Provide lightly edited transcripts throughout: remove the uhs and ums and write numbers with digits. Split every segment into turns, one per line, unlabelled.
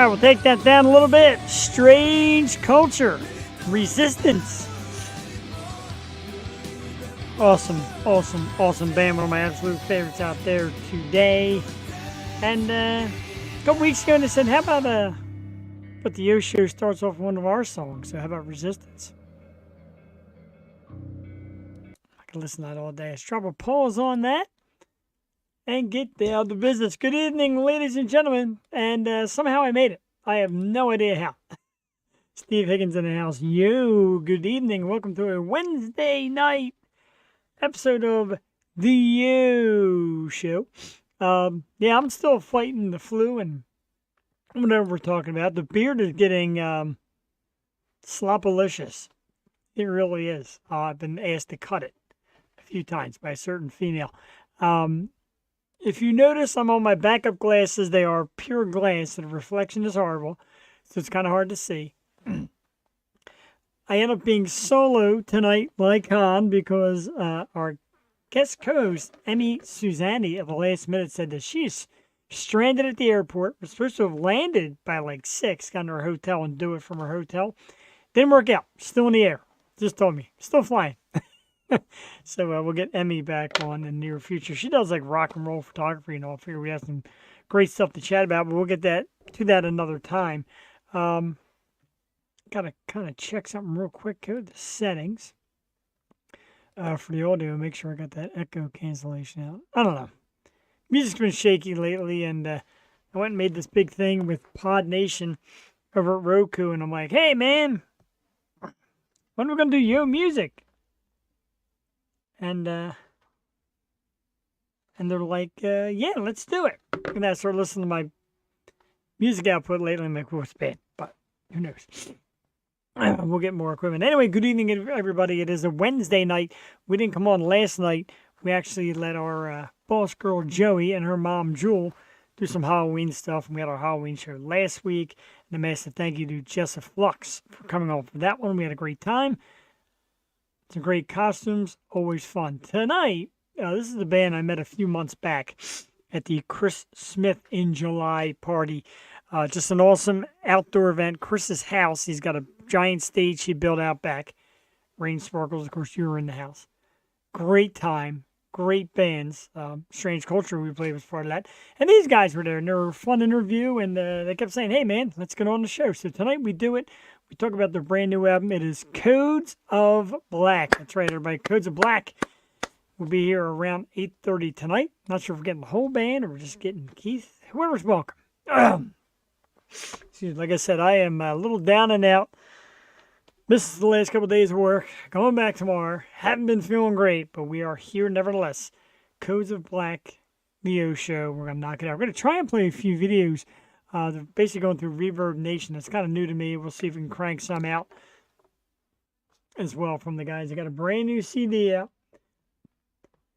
right, we'll take that down a little bit. Strange culture. Resistance. Awesome band. One of my absolute favorites out there today. And a couple weeks ago, they said, how about but the Yo Show starts off one of our songs. So how about Resistance? I can listen to that all day. Let's drop a pause on that and get down to business. Good evening, ladies and gentlemen. And somehow I made it. I have no idea how. Steve Higgins in the house. Yo, good evening. Welcome to a Wednesday night episode of the Yo Show. Yeah, I'm still fighting the flu and whatever we're talking about. The beard is getting sloppalicious. It really is. I've been asked to cut it a few times by a certain female. If you notice, I'm on my backup glasses. They are pure glass, and the reflection is horrible, so it's kind of hard to see. I end up being solo tonight, like Han, because our guest co-host, Emmy Susani, at the last minute said that she's stranded at the airport. We're supposed to have landed by like 6, got to her hotel and do it from her hotel. Didn't work out. Still in the air. Just told me. Still flying. So we'll get Emmy back on in the near future. She does like rock and roll photography and all. I figure we have some great stuff to chat about, but we'll get to that another time. Gotta kind of check something real quick. Go to the settings for the audio. Make sure I got that echo cancellation out. I don't know. Music's been shaky lately, and I went and made this big thing with Pod Nation over at Roku, and I'm like, hey, man, when are we going to do Yo Music? And they're like, yeah, let's do it. And I started listening to my music output lately. I'm like, well, it's bad, but who knows? We'll get more equipment. Anyway, good evening, everybody. It is a Wednesday night. We didn't come on last night. We actually let our boss girl, Joey, and her mom, Jewel, do some Halloween stuff. And we had our Halloween show last week. And a massive thank you to Jessa Flux for coming on for that one. We had a great time. Some great costumes. Always fun. Tonight, this is the band I met a few months back at the Chris Smith in July party. Just an awesome outdoor event. Chris's house. He's got a giant stage he built out back. Rain sparkles. Of course, you were in the house. Great time. Great bands. Strange Culture we played was part of that. And these guys were there, and they were a fun interview, and they kept saying, hey, man, let's get on the show. So tonight we do it. We talk about their brand new album. It is Codes of Black. That's right, everybody. Codes of Black will be here around 8:30 tonight. Not sure if we're getting the whole band or we're just getting Keith. Whoever's welcome. Like I said, I am a little down and out. Missed the last couple of days of work. Going back tomorrow. Haven't been feeling great, but we are here nevertheless. Codes of Black, the Yo Show. We're going to knock it out. We're going to try and play a few videos. They're basically going through Reverb Nation. It's kind of new to me. We'll see if we can crank some out as well from the guys. They got a brand new CD out.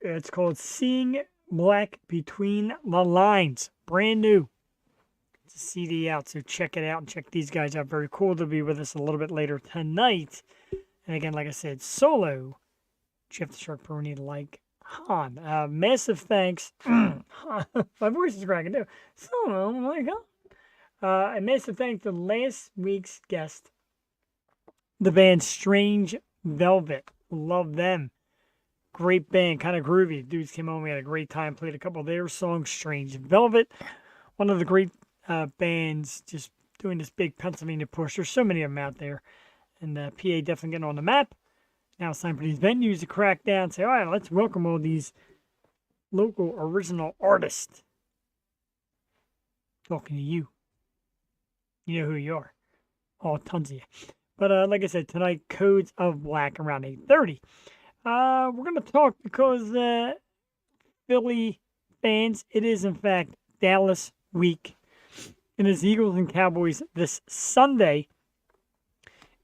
It's called Seeing Black Between the Lines. Brand new. It's a CD out, so check it out and check these guys out. Very cool to be with us a little bit later tonight. And again, like I said, solo, Jeff the Shark Peroni like Han. Massive thanks. My voice is cracking too. Solo, oh my God. A massive thanks to last week's guest, the band Strange Velvet. Love them. Great band, kind of groovy. Dudes came on, we had a great time, played a couple of their songs. Strange Velvet, one of the great bands, just doing this big Pennsylvania push. There's so many of them out there. And PA definitely getting on the map. Now it's time for these venues to crack down and say, all right, let's welcome all these local original artists. Talking to you. You know who you are. Oh, tons of you. But like I said, tonight, Codes of Black around 8:30. We're going to talk because Philly fans, it is in fact Dallas week. And it's Eagles and Cowboys this Sunday.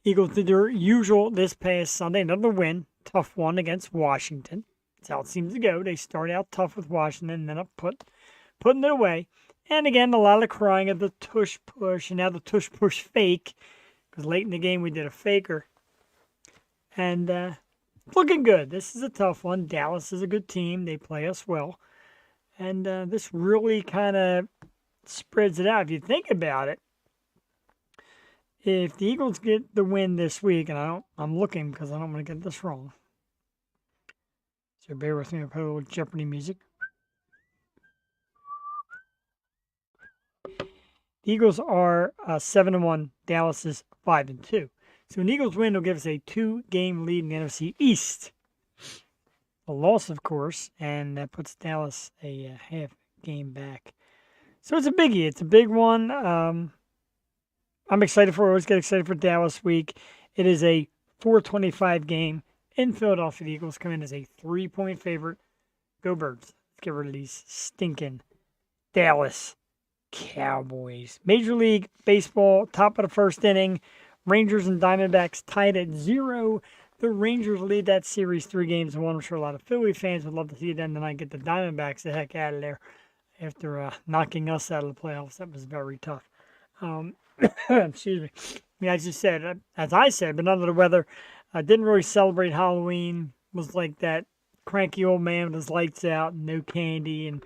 Eagles did their usual this past Sunday. Another win. Tough one against Washington. That's how it seems to go. They start out tough with Washington and then up putting it away. And again, a lot of crying of the tush push. And now the tush push fake. Because late in the game we did a faker. And looking good. This is a tough one. Dallas is a good team. They play us well. And this really kind of spreads it out. If you think about it, If the Eagles get the win this week, and I'm looking because I don't want to get this wrong. So bear with me. I'll put a little Jeopardy music. The Eagles are 7-1. Dallas is 5-2. So an Eagles win will give us a 2-game lead in the NFC East. A loss, of course, and that puts Dallas a half game back. So it's a biggie. It's a big one. I'm excited for it. I always get excited for Dallas week. It is a 4:25 game in Philadelphia. The Eagles come in as a 3-point favorite. Go Birds. Let's get rid of these stinking Dallas Cowboys. Major League Baseball, top of the first inning. Rangers and Diamondbacks tied at 0. The Rangers lead that series 3-1. I'm sure a lot of Philly fans would love to see them tonight get the Diamondbacks the heck out of there after knocking us out of the playoffs. That was very tough. Excuse me. Yeah, as I said, been under the weather. I didn't really celebrate Halloween. Was like that cranky old man with his lights out and no candy, and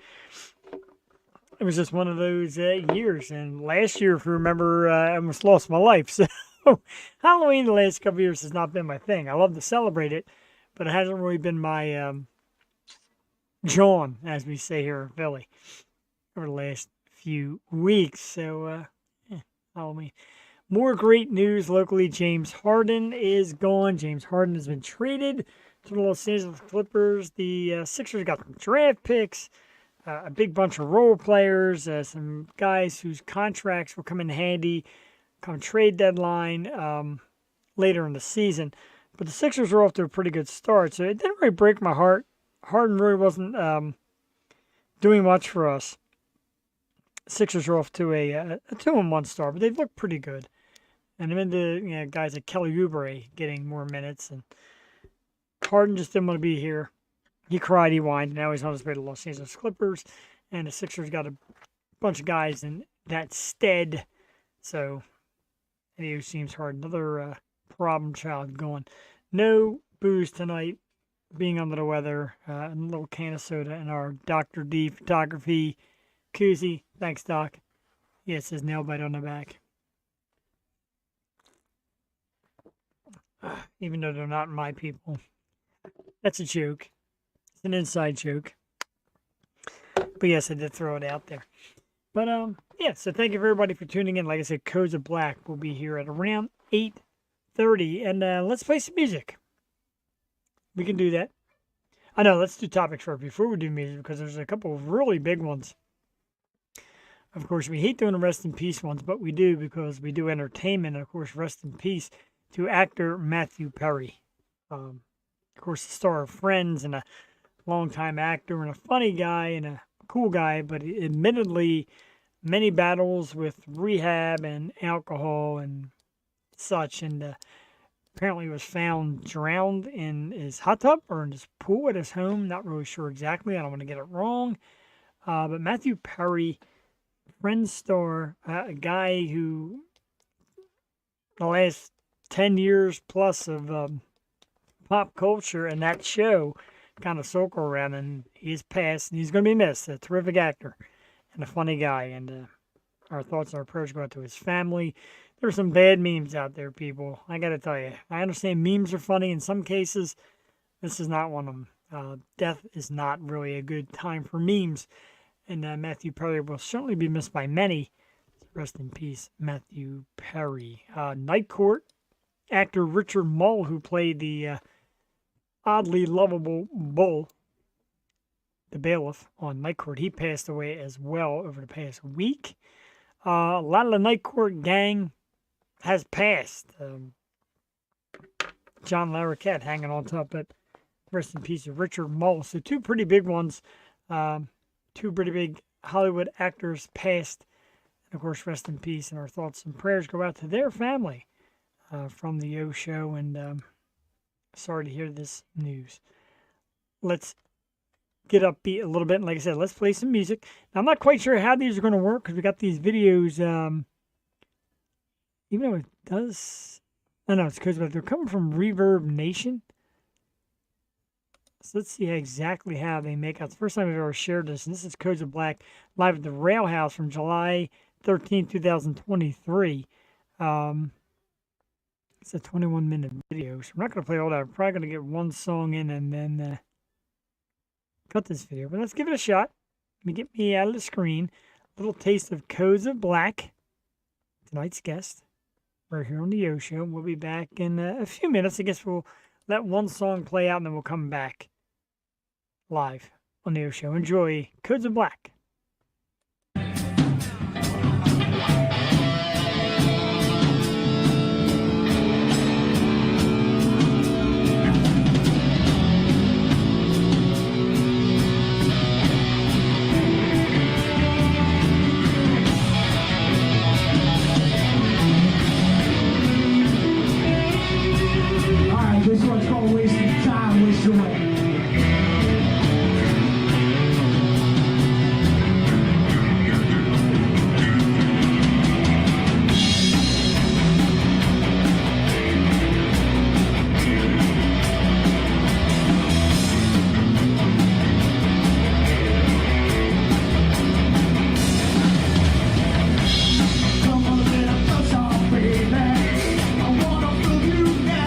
it was just one of those years. And last year, if you remember, I almost lost my life. So Halloween the last couple of years has not been my thing. I love to celebrate it, but it hasn't really been my John, as we say here in Philly, over the last few weeks. So Halloween. More great news locally. James Harden is gone. James Harden has been traded to the Los Angeles Clippers. The Sixers got some draft picks, a big bunch of role players, some guys whose contracts will come in handy come trade deadline later in the season. But the Sixers are off to a pretty good start, so it didn't really break my heart. Harden really wasn't doing much for us. Sixers are off to a 2-1 start, but they've looked pretty good. And I'm into guys like Kelly Oubre getting more minutes, and Harden just didn't want to be here. He cried, he whined, and now he's on his way to Los Angeles Clippers, and the Sixers got a bunch of guys in that stead. So, it seems hard. Another problem child going. No booze tonight, being under the weather, and a little can of soda in our Dr. D photography koozie. Thanks, Doc. Yeah, it says nail bite on the back. Even though they're not my people. That's a joke. It's an inside joke. But yes, I did throw it out there. But yeah, so thank you everybody for tuning in. Like I said, Codes of Black will be here at around 8:30. And let's play some music. We can do that. I know, let's do topics first before we do music, because there's a couple of really big ones. Of course, we hate doing the rest in peace ones, but we do because we do entertainment. And of course, rest in peace to actor Matthew Perry. Of course, the star of Friends and a longtime actor and a funny guy and a cool guy, but admittedly, many battles with rehab and alcohol and such. And apparently was found drowned in his hot tub or in his pool at his home. Not really sure exactly. I don't want to get it wrong. But Matthew Perry, Friends star, a guy who the last 10 years plus of pop culture and that show kind of circle around, and he's passed, and he's going to be missed. A terrific actor and a funny guy, and our thoughts and our prayers go out to his family. There are some bad memes out there, people. I got to tell you, I understand memes are funny in some cases. This is not one of them. Death is not really a good time for memes, and Matthew Perry will certainly be missed by many. Rest in peace, Matthew Perry. Night Court actor Richard Mull, who played the oddly lovable Bull, the bailiff on Night Court, he passed away as well over the past week. A lot of the Night Court gang has passed. John Larroquette hanging on top, but rest in peace of Richard Mull. So two pretty big ones. Two pretty big Hollywood actors passed. And of course, rest in peace, and our thoughts and prayers go out to their family from the O Show, and sorry to hear this news. Let's get upbeat a little bit, and like I said, let's play some music. Now, I'm not quite sure how these are going to work, because we got these videos, even though it does, I know it's because they're coming from Reverb Nation. So let's see exactly how they make out. It's the first time I've ever shared this, and this is Codes of Black live at the Rail House from July 13, 2023. It's a 21-minute video, so I'm not going to play all that. I'm probably going to get one song in and then cut this video. But let's give it a shot. Let me get me out of the screen. A little taste of Codes of Black, tonight's guest. We're here on the Yo Show. We'll be back in a few minutes. I guess we'll let one song play out and then we'll come back live on the Yo Show. Enjoy Codes of Black.
This one's called Wasting Time, Waste Away. Come on, let us touch on, baby. I wanna feel you now.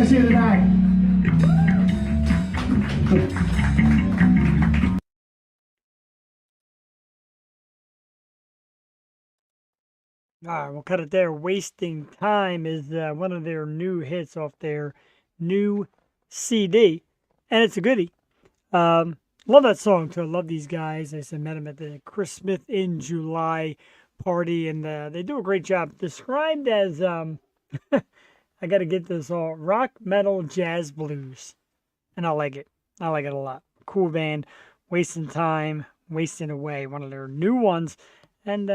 Here tonight.
All right, we'll cut it there. Wasting Time is one of their new hits off their new CD, and it's a goodie. Love that song, too. I love these guys. I met them at the Chris Smith in July party, and they do a great job. Described as, I got to get this all, rock, metal, jazz, blues, and I like it. I like it a lot. Cool band. Wasting Time, Wasting Away, one of their new ones, and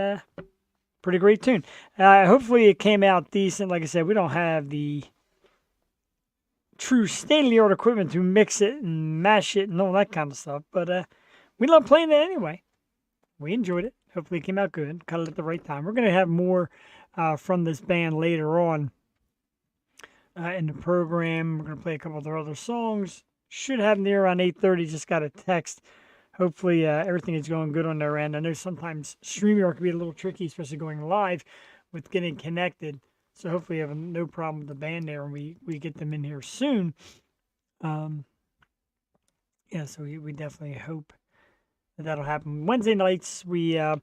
pretty great tune. Hopefully it came out decent. Like I said, we don't have the true state-of-the-art equipment to mix it and mash it and all that kind of stuff, but we love playing it anyway. We enjoyed it. Hopefully it came out good. Cut it at the right time. We're going to have more from this band later on in the program. We're going to play a couple of their other songs. Should have them there around 8:30. Just got a text. Hopefully everything is going good on their end. I know sometimes StreamYard can be a little tricky, especially going live with getting connected. So hopefully you have no problem with the band there, and we get them in here soon. Yeah, so we definitely hope that that'll happen. Wednesday nights are a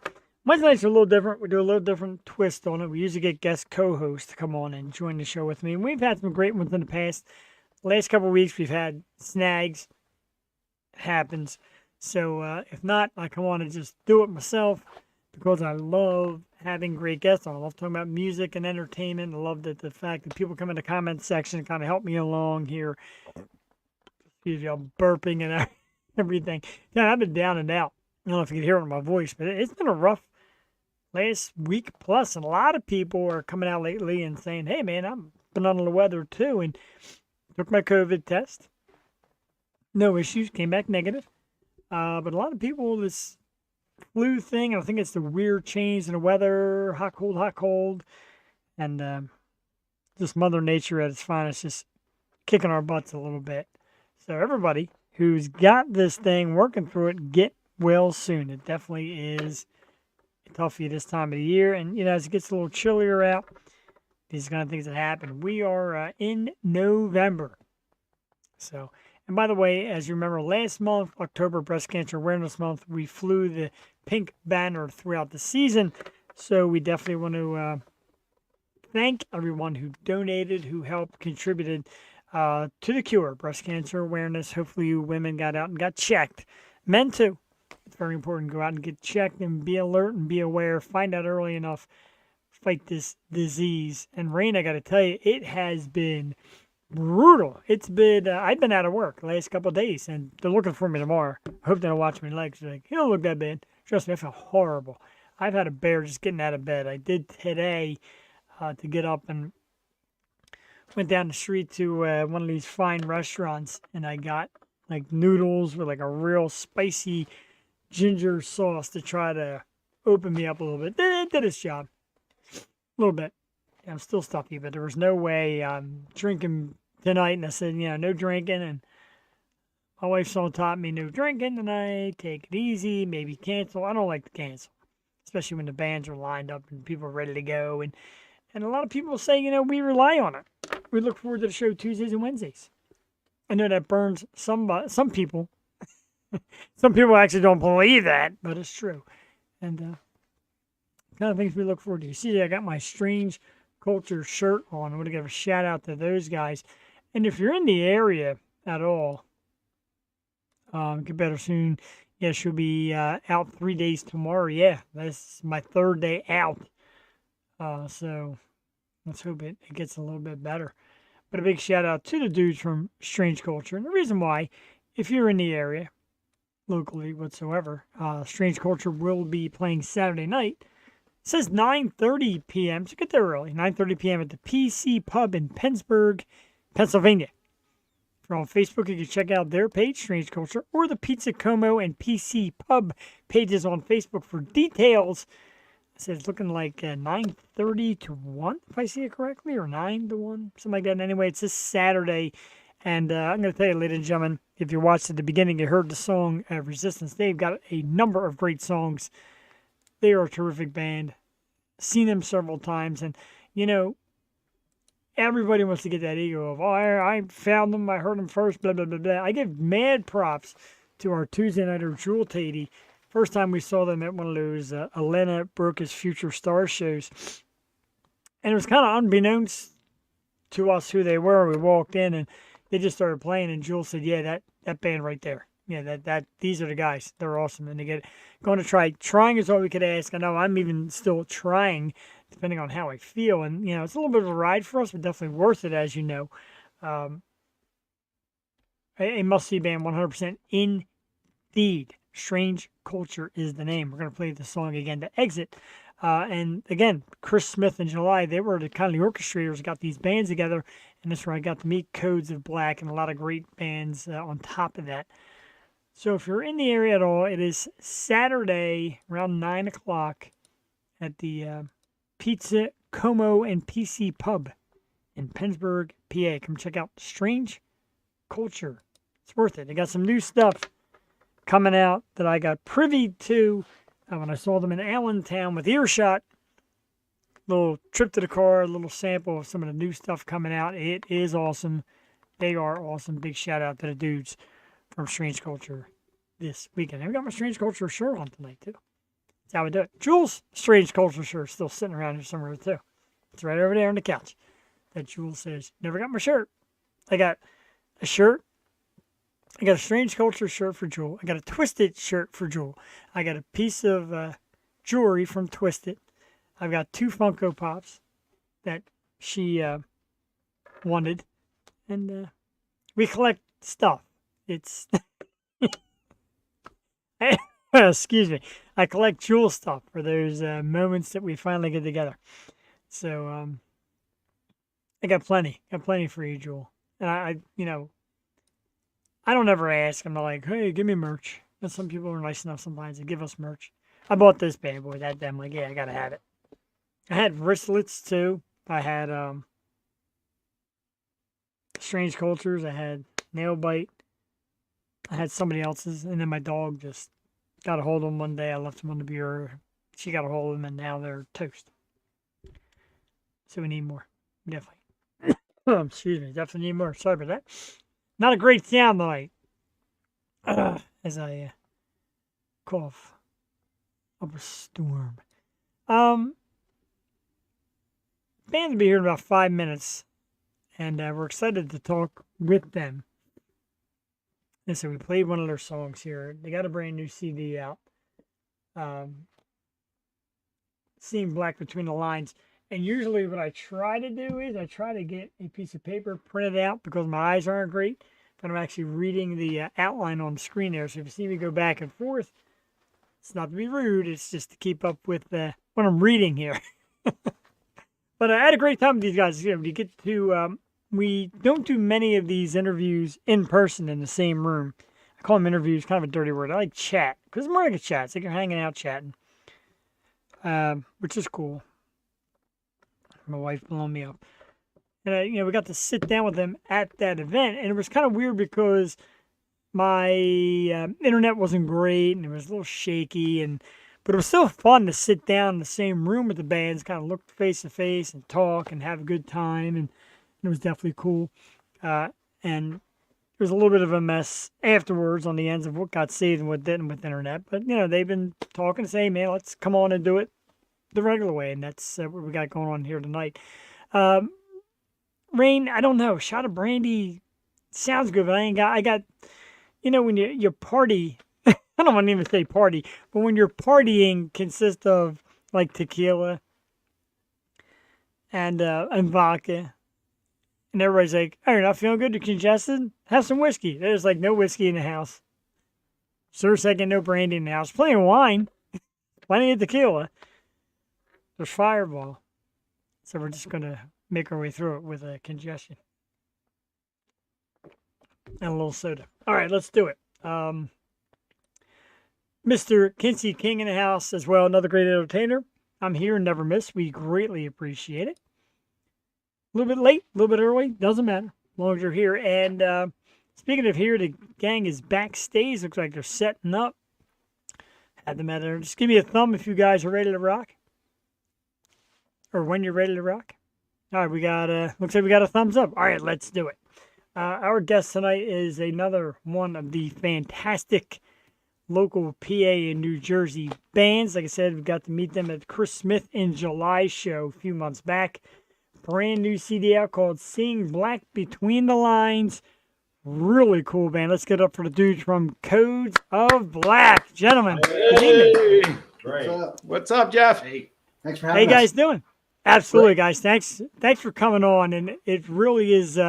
little different. We do a little different twist on it. We usually get guest co-hosts to come on and join the show with me. And we've had some great ones in the past. Last couple of weeks we've had snags. Happens. So if not, I come on and just do it myself because I love having great guests on. I love talking about music and entertainment. I love that the fact that people come in the comment section and kind of help me along here. Excuse me, I'm burping and everything. Yeah, I've been down and out. I don't know if you can hear it in my voice, but it's been a rough last week plus, and a lot of people are coming out lately and saying, "Hey, man, I've been under the weather too," and took my COVID test. No issues, came back negative. But a lot of people, this flu thing, I think it's the weird change in the weather, hot, cold, and just Mother Nature at its finest, just kicking our butts a little bit. So everybody who's got this thing working through it, get well soon. It definitely is tough for you this time of the year. And, as it gets a little chillier out, these kind of things that happen. We are in November. So, and by the way, as you remember, last month, October, Breast Cancer Awareness Month, we flew the pink banner throughout the season. So we definitely want to thank everyone who donated, who helped, contributed to the cure, breast cancer awareness. Hopefully you women got out and got checked. Men too. It's very important to go out and get checked and be alert and be aware. Find out early enough. Fight this disease. And Rain, I got to tell you, it has been brutal. It's been, I've been out of work the last couple of days, and they're looking for me tomorrow. I hope they don't watch my legs. They're like, you don't look that bad. Trust me, I feel horrible. I've had a bear just getting out of bed. I did today to get up and went down the street to one of these fine restaurants, and I got like noodles with like a real spicy ginger sauce to try to open me up a little bit. It did its job. A little bit. I'm still stuffy, but there was no way I'm drinking tonight. And I said, no drinking. And my wife taught me no drinking tonight. Take it easy. Maybe cancel. I don't like to cancel, especially when the bands are lined up and people are ready to go. And a lot of people say, we rely on it. We look forward to the show Tuesdays and Wednesdays. I know that burns some people. Some people actually don't believe that, but it's true. And kind of things we look forward to. You see, I got my Strange Culture shirt on. I want to give a shout out to those guys. And if you're in the area at all, get better soon. Yeah, she'll be out 3 days tomorrow. Yeah, that's my third day out. So let's hope it gets a little bit better. But a big shout out to the dudes from Strange Culture. And the reason why, if you're in the area, locally whatsoever, Strange Culture will be playing Saturday night. It says 9:30 p.m., so get there early. 9:30 p.m. at the PC Pub in Pennsburg, Pennsylvania. If you're on Facebook, you can check out their page, Strange Culture, or the Pizza Como and PC Pub pages on Facebook for details. It says it's looking like 9:30 to 1, if I see it correctly, or 9 to 1, something like that. And anyway, it's this Saturday. And I'm going to tell you, ladies and gentlemen, if you watched at the beginning, you heard the song Resistance. They've got a number of great songs. They are a terrific band. Seen them several times. And, everybody wants to get that ego of, I found them, I heard them first, blah, blah, blah, blah. I give mad props to our Tuesday nighter, Jewel Tatey. First time we saw them at one of those Elena Broca's Future Star shows. And it was kind of unbeknownst to us who they were. We walked in and they just started playing, and Jules said, "Yeah, that band right there. Yeah, that these are the guys. They're awesome." And they get going to try. Trying is all we could ask. I know I'm even still trying, depending on how I feel. And it's a little bit of a ride for us, but definitely worth it, as you know. A must-see band, 100% indeed. Strange Culture is the name. We're going to play the song again to exit. And again, Chris Smith and July, they were the kind of the orchestrators, got these bands together, and that's where I got to meet Codes of Black and a lot of great bands on top of that. So if you're in the area at all, it is Saturday around 9 o'clock at the Pizza Como and PC Pub in Pennsburg, PA. Come check out Strange Culture. It's worth it. They got some new stuff coming out that I got privy to when I saw them in Allentown with Earshot. Little trip to the car, a little sample of some of the new stuff coming out. It is awesome. They are awesome. Big shout out to the dudes from Strange Culture this weekend. I've got my Strange Culture shirt on tonight, too. That's how we do it. Jules' Strange Culture shirt is still sitting around here somewhere, too. It's right over there on the couch. That Jules says, never got my shirt. I got a shirt. I got a Strange Culture shirt for Jewel. I got a Twisted shirt for Jewel. I got a piece of jewelry from Twisted. I've got 2 Funko Pops that she wanted. And we collect stuff. It's... Excuse me. I collect Jewel stuff for those moments that we finally get together. So I got plenty. Got plenty for you, Jewel. And I don't ever ask. I'm not like, hey, give me merch. But some people are nice enough sometimes to give us merch. I bought this bad boy that day. I'm like, yeah, I gotta have it. I had wristlets too. I had Strange Cultures. I had Nail Bite. I had somebody else's, and then my dog just got a hold of them one day. I left them on the bureau. She got a hold of them, and now they're toast. So we need more. Definitely. Excuse me. Definitely need more. Sorry about that. Not a great sound tonight. As I cough up a storm. Band will be here in about 5 minutes, and we're excited to talk with them. And so we played one of their songs here. They got a brand new CD out. Seeing Black Between the Lines. And usually what I try to do is I try to get a piece of paper printed out because my eyes aren't great. But I'm actually reading the outline on the screen there. So if you see me go back and forth, it's not to be rude. It's just to keep up with what I'm reading here. But I had a great time with these guys. You get to... we don't do many of these interviews in person in the same room. I call them interviews, kind of a dirty word. I like chat, because it's more like a chat. It's like you're hanging out chatting, which is cool. My wife blowing me up. And, we got to sit down with them at that event, and it was kind of weird because my internet wasn't great, and it was a little shaky, but it was still fun to sit down in the same room with the bands, kind of look face to face and talk and have a good time, and it was definitely cool. And there was a little bit of a mess afterwards on the ends of what got saved and what didn't with internet. But, they've been talking to say, man, let's come on and do it the regular way. And that's what we got going on here tonight. Rain, I don't know. Shot of brandy sounds good, but I got, when you party, I don't want to even say party, but when your partying consists of like tequila and vodka, and everybody's like, oh, you're not feeling good? You're congested? Have some whiskey. There's like no whiskey in the house. Sir second, no brandy in the house. Plenty of wine. Plenty of tequila. There's Fireball. So we're just going to make our way through it with a congestion. And a little soda. All right, let's do it. Mr. Kinsey King in the house as well. Another great entertainer. I'm here and never miss. We greatly appreciate it. A little bit late, a little bit early, doesn't matter, as long as you're here. And speaking of here, the gang is backstage. Looks like they're setting up. Had them out there. Just give me a thumb if you guys are ready to rock. Or when you're ready to rock. All right, we got, looks like we got a thumbs up. All right, let's do it. Our guest tonight is another one of the fantastic local PA and New Jersey bands. Like I said, we got to meet them at Chris Smith in July show a few months back. Brand new CD out called Seeing Black Between the Lines. Really cool band. Let's get up for the dudes from Codes of Black. Gentlemen, good evening.
Great. What's up, Jeff?
Hey,
Thanks for
How
having
you
us.
guys doing? Absolutely, guys. Thanks for coming on. And it really is,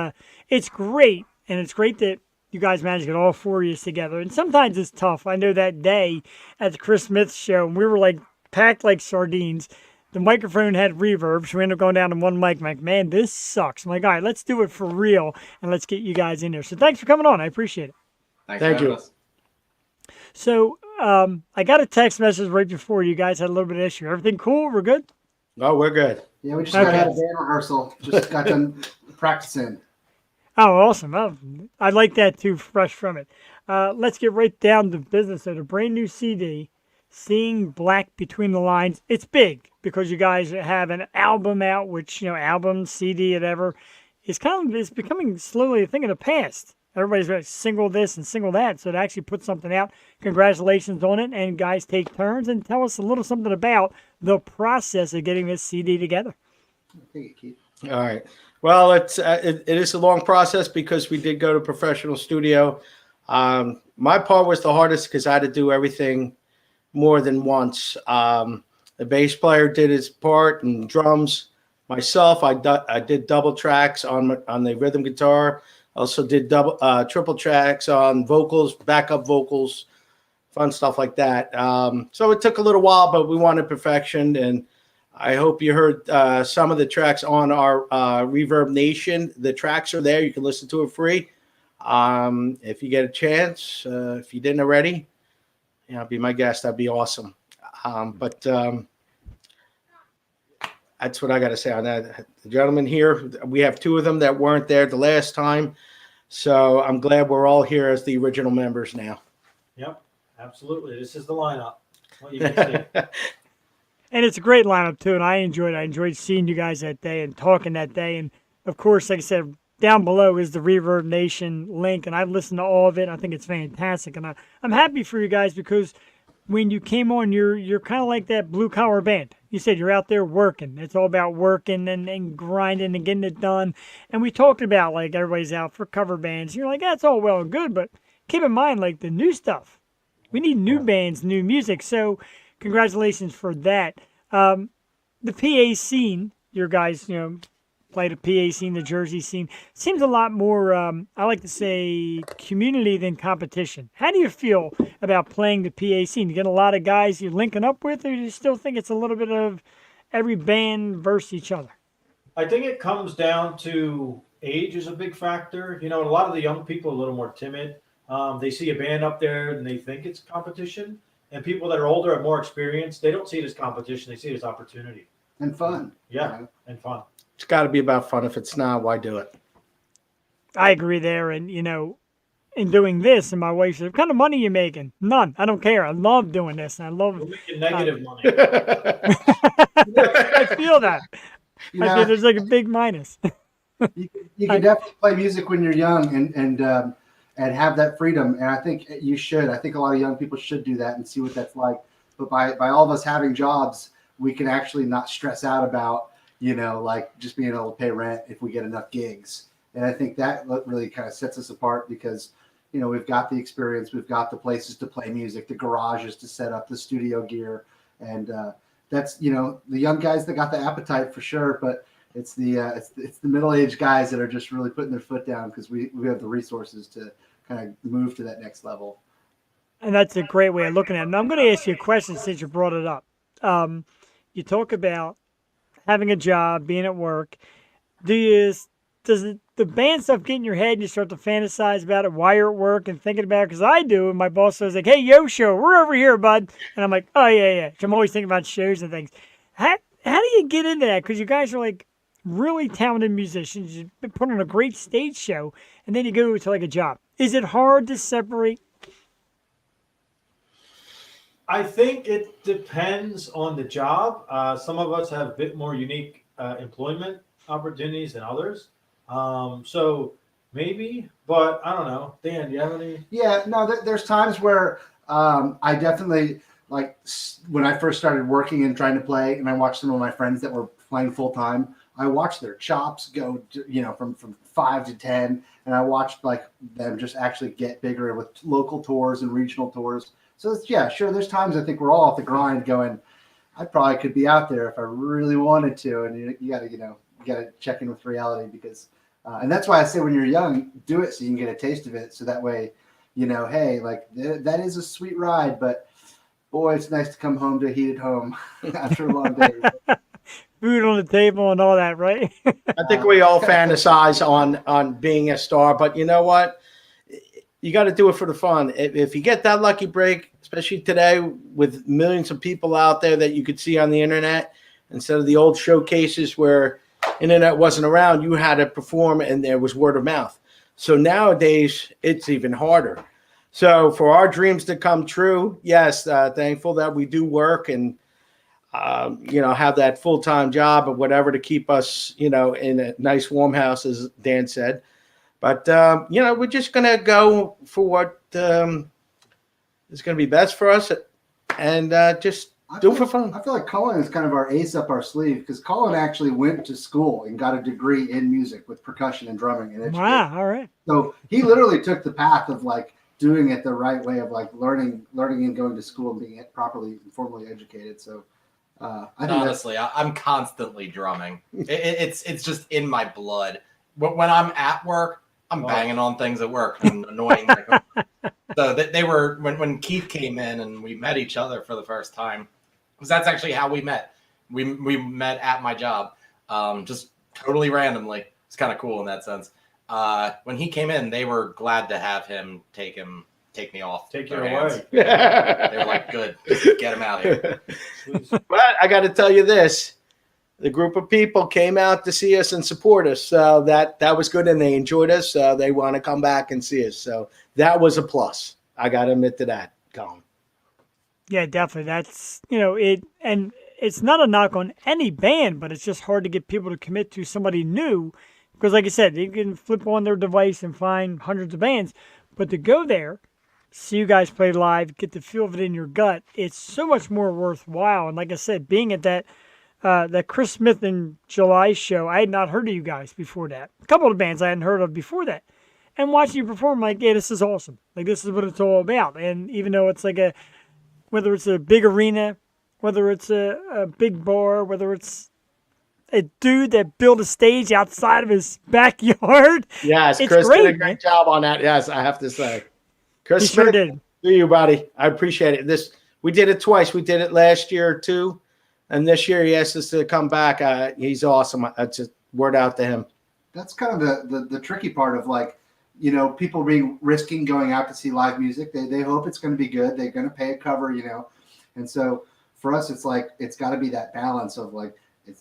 it's great. And it's great that you guys managed to get all 4 of you together. And sometimes it's tough. I know that day at the Chris Smith show, we were like packed like sardines. The microphone had reverb, so we ended up going down to one mic. I'm like, man, this sucks. I'm like, all right, let's do it for real, and let's get you guys in there. So thanks for coming on. I appreciate it.
thanks
Thank
for having
you.
us.
So I got a text message right before you guys had a little bit of issue. Everything cool? We're good?
Oh, we're good.
Yeah, we just
Okay.
got out of band rehearsal. Just got done practicing.
Oh, awesome. Oh, I like that too, fresh from it. Let's get right down to business. So the brand new CD, Seeing Black Between the Lines. It's big because you guys have an album out, which, album, CD, whatever, it's becoming slowly a thing of the past. everybody's like single this and single that. So to actually put something out, congratulations on it. And guys, take turns and tell us a little something about the process of getting this CD together.
Take it, Keith.
All right. Well, it is a long process because we did go to professional studio. My part was the hardest because I had to do everything more than once. The bass player did his part and drums. Myself, I did double tracks on the rhythm guitar. Also did triple tracks on vocals, backup vocals, fun stuff like that. So it took a little while, but we wanted perfection, and I hope you heard some of the tracks on our Reverb Nation. The tracks are there. You can listen to it free. If you get a chance, if you didn't already, be my guest. That'd be awesome. But that's what I got to say on that. The gentlemen here, we have two of them that weren't there the last time. So I'm glad we're all here as the original members now.
Yep, absolutely. This is the lineup. What you can see.
And it's a great lineup too, and I enjoyed seeing you guys that day and talking that day. And of course, like I said, down below is the Reverb Nation link, and I've listened to all of it. I think it's fantastic, and I'm happy for you guys because when you came on, you're kind of like that blue collar band. You said you're out there working. It's all about working and grinding and getting it done. And we talked about like everybody's out for cover bands. You're like, that's all well and good, but keep in mind like the new stuff. We need new bands, new music. So congratulations for that. The PA scene, your guys, play the PA scene, the Jersey scene, seems a lot more, I like to say, community than competition. How do you feel about playing the PA scene? You get a lot of guys you're linking up with, or do you still think it's a little bit of every band versus each other?
I think it comes down to age is a big factor. A lot of the young people are a little more timid. They see a band up there and they think it's competition. And people that are older and more experienced, they don't see it as competition. They see it as opportunity.
And fun.
Yeah, and fun.
It's got to be about fun. If it's not, why do it?
I agree there. And, in doing this, and my wife said, what kind of money are you making? None. I don't care. I love doing this. And I love
We're making negative money.
I feel that. I feel there's like a big minus.
You can definitely play music when you're young and have that freedom. And I think you should. I think a lot of young people should do that and see what that's like. But by all of us having jobs, we can actually not stress out about, like just being able to pay rent if we get enough gigs. And I think that really kind of sets us apart because, we've got the experience, we've got the places to play music, the garages to set up the studio gear. And that's, the young guys that got the appetite for sure. But it's the middle-aged guys that are just really putting their foot down because we have the resources to kind of move to that next level.
And that's a great way of looking at it. Now, I'm going to ask you a question since you brought it up. You talk about having a job, being at work. Does the band stuff get in your head and you start to fantasize about it while you're at work and thinking about it? Because I do. And my boss says, like, hey, yo, show, we're over here, bud. And I'm like, oh, yeah. So I'm always thinking about shows and things. How do you get into that? Because you guys are like really talented musicians. You've been put on a great stage show, and then you go to like a job. Is it hard to separate?
I think it depends on the job. Some of us have a bit more unique employment opportunities than others. So maybe, but I don't know. Dan, do you have any?
Yeah, no, there's times where I definitely, like when I first started working and trying to play, and I watched some of my friends that were playing full time, I watched their chops go, from 5 to 10, and I watched like them just actually get bigger with local tours and regional tours. So yeah, sure. There's times I think we're all off the grind going, I probably could be out there if I really wanted to. And you gotta check in with reality because, and that's why I say when you're young, do it so you can get a taste of it. So that way, hey, like that is a sweet ride, but boy, it's nice to come home to a heated home after a long day.
Food on the table and all that, right?
I think we all fantasize on being a star, but you know what? You got to do it for the fun. If you get that lucky break, especially today with millions of people out there that you could see on the internet, instead of the old showcases where internet wasn't around, you had to perform and there was word of mouth. So nowadays it's even harder. So for our dreams to come true, yes, thankful that we do work and have that full-time job or whatever to keep us, in a nice warm house, as Dan said. But we're just gonna go for what is gonna be best for us, and just do it for fun.
I feel like Colin is kind of our ace up our sleeve because Colin actually went to school and got a degree in music with percussion and drumming and education.
Wow, all right.
So he literally took the path of like doing it the right way of like learning and going to school and being properly and formally educated. So I think
honestly, I'm constantly drumming. It's just in my blood. When I'm at work, I'm banging on things at work and annoying. So they were when Keith came in and we met each other for the first time. Because that's actually how we met. We met at my job, just totally randomly. It's kind of cool in that sense. When he came in, they were glad to have him take me off.
Take you
their
away.
hands. They were like, "Good, get him out of here."
But I got to tell you this: the group of people came out to see us and support us. So that was good, and they enjoyed us. They want to come back and see us. So that was a plus. I got to admit to that, Colin.
Yeah, definitely. That's, it, and it's not a knock on any band, but it's just hard to get people to commit to somebody new because, like I said, they can flip on their device and find hundreds of bands, but to go there, see you guys play live, get the feel of it in your gut, it's so much more worthwhile. And like I said, being at that Chris Smith in July show, I had not heard of you guys before that. A couple of bands I hadn't heard of before that. And watching you perform, like, yeah, this is awesome. Like, this is what it's all about. And even though it's like whether it's a big arena, whether it's a big bar, whether it's a dude that built a stage outside of his backyard.
Yes,
it's
Chris
great,
did a great job on that. Yes, I have to say. Chris
He sure
Smith,
did.
to you, buddy. I appreciate it. We did it twice. We did it last year too, and this year he asked us to come back. He's awesome. That's just word out to him.
that's kind of the tricky part of like, people risking going out to see live music. They hope it's going to be good. They're going to pay a cover, And so for us, it's like, it's got to be that balance of like,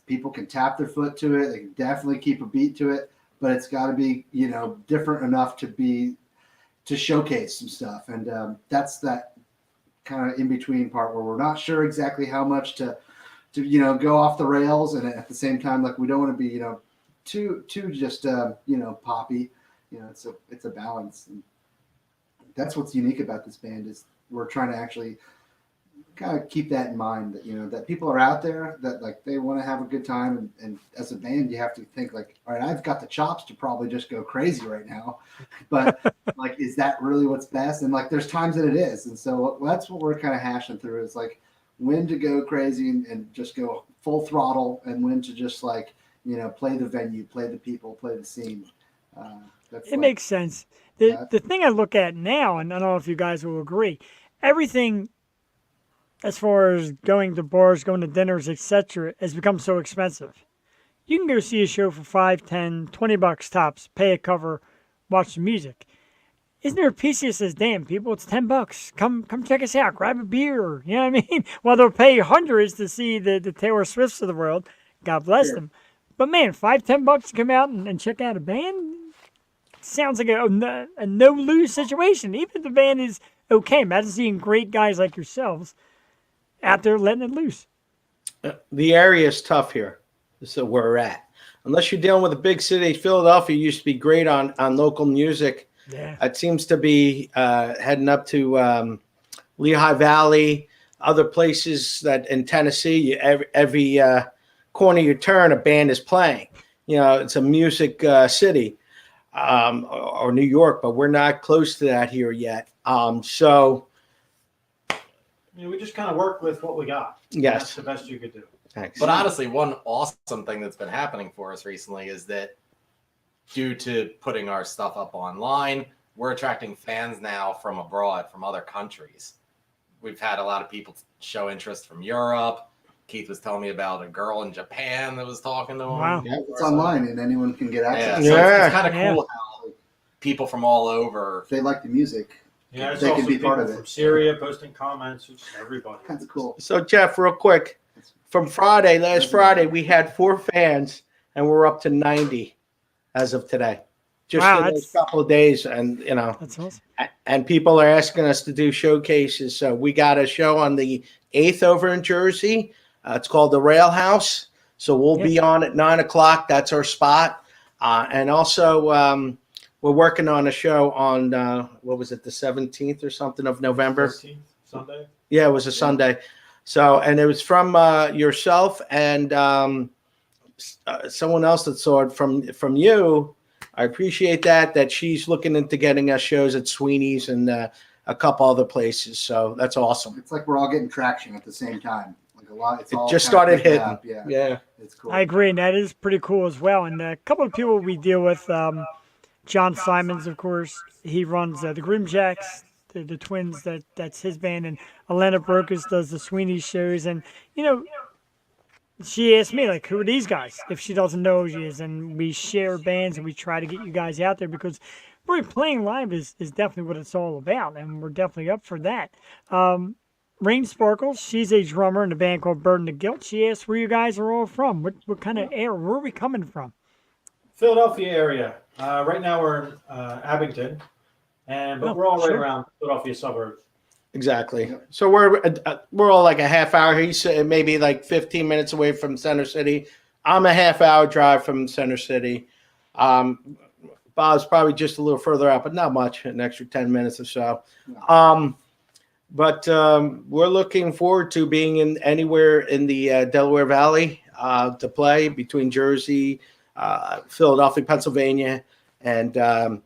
people can tap their foot to it. They can definitely keep a beat to it, but it's got to be, different enough to showcase some stuff. And that's that kind of in between part where we're not sure exactly how much to go off the rails. And at the same time, like we don't want to be, too just, poppy. It's a balance. And that's what's unique about this band is we're trying to actually kind of keep that in mind that, that people are out there that like, they want to have a good time. And as a band, you have to think like, all right, I've got the chops to probably just go crazy right now, but like, is that really what's best? And like, there's times that it is. And so that's what we're kind of hashing through is like when to go crazy and just go full throttle and when to just like, play the venue, play the people, play the scene.
It makes sense. The thing I look at now, and I don't know if you guys will agree, everything as far as going to bars, going to dinners, etc., has become so expensive. You can go see a show for $5, $10, $20 tops, pay a cover, watch the music. Isn't there a piece that says, damn, people, it's $10. Come check us out. Grab a beer. You know what I mean? Well, they'll pay hundreds to see the Taylor Swifts of the world. God bless them. But man, $5, $10 to come out and check out a band sounds like a no-lose situation. Even if the band is okay, imagine seeing great guys like yourselves out there letting it loose.
The area is tough here. So where we're at. Unless you're dealing with a big city, Philadelphia used to be great on local music.
Yeah.
It seems to be heading up to Lehigh Valley, other places that in Tennessee, every corner you turn, a band is playing. It's a music city, or New York, but we're not close to that here yet. So
we just kind of work with what we got.
Yes.
That's the best you could do.
Thanks.
But honestly, one awesome thing that's been happening for us recently is that due to putting our stuff up online, we're attracting fans now from abroad, from other countries. We've had a lot of people show interest from Europe. Keith was telling me about a girl in Japan that was talking to him.
Wow.
Yeah, it's online and anyone can get access.
So
Yeah.
it's kind of cool how people from all over.
If they like the music,
Yeah, it's
They
also
can be
people
part of
from
it.
Syria posting comments. It's everybody.
that's cool.
So Jeff, real quick, from last Friday, we had 4 fans, and we're up to 90 as of today. Just
Wow,
in those couple of days, and
That's awesome.
and people are asking us to do showcases. So we got a show on the 8th over in Jersey. It's called the Rail House. So we'll be on at 9:00. That's our spot. And also we're working on a show on what was it, the 17th or something of November.
13th, Sunday.
Yeah, it was a Sunday. So, and it was from yourself and someone else that saw it from you. I appreciate that she's looking into getting us shows at Sweeney's and a couple other places. So that's awesome.
It's like we're all getting traction at the same time. Like a lot. It's
It
all
just
kind of
started
picking
hitting.
up.
Yeah.
It's cool.
I agree, and that is pretty cool as well. And a couple of people we deal with, John Simons, of course, he runs the Grimjacks, the twins. That's his band, and Alana Brokus does the Sweeney shows. And you know, she asked me like, who are these guys? If she doesn't know who she is, and we share bands and we try to get you guys out there because really playing live is definitely what it's all about, and we're definitely up for that. Rain Sparkles, she's a drummer in a band called Burden of Guilt. She asked where you guys are all from. What kind of area? Where are we coming from?
Philadelphia area. Right now we're in Abington, but we're all right around Philadelphia suburbs.
Exactly. So we're all like a half hour. He's maybe like 15 minutes away from Center City. I'm a half hour drive from Center City. Bob's probably just a little further out, but not much, an extra 10 minutes or so. But we're looking forward to being in anywhere in the Delaware Valley to play between Jersey, Philadelphia, Pennsylvania, and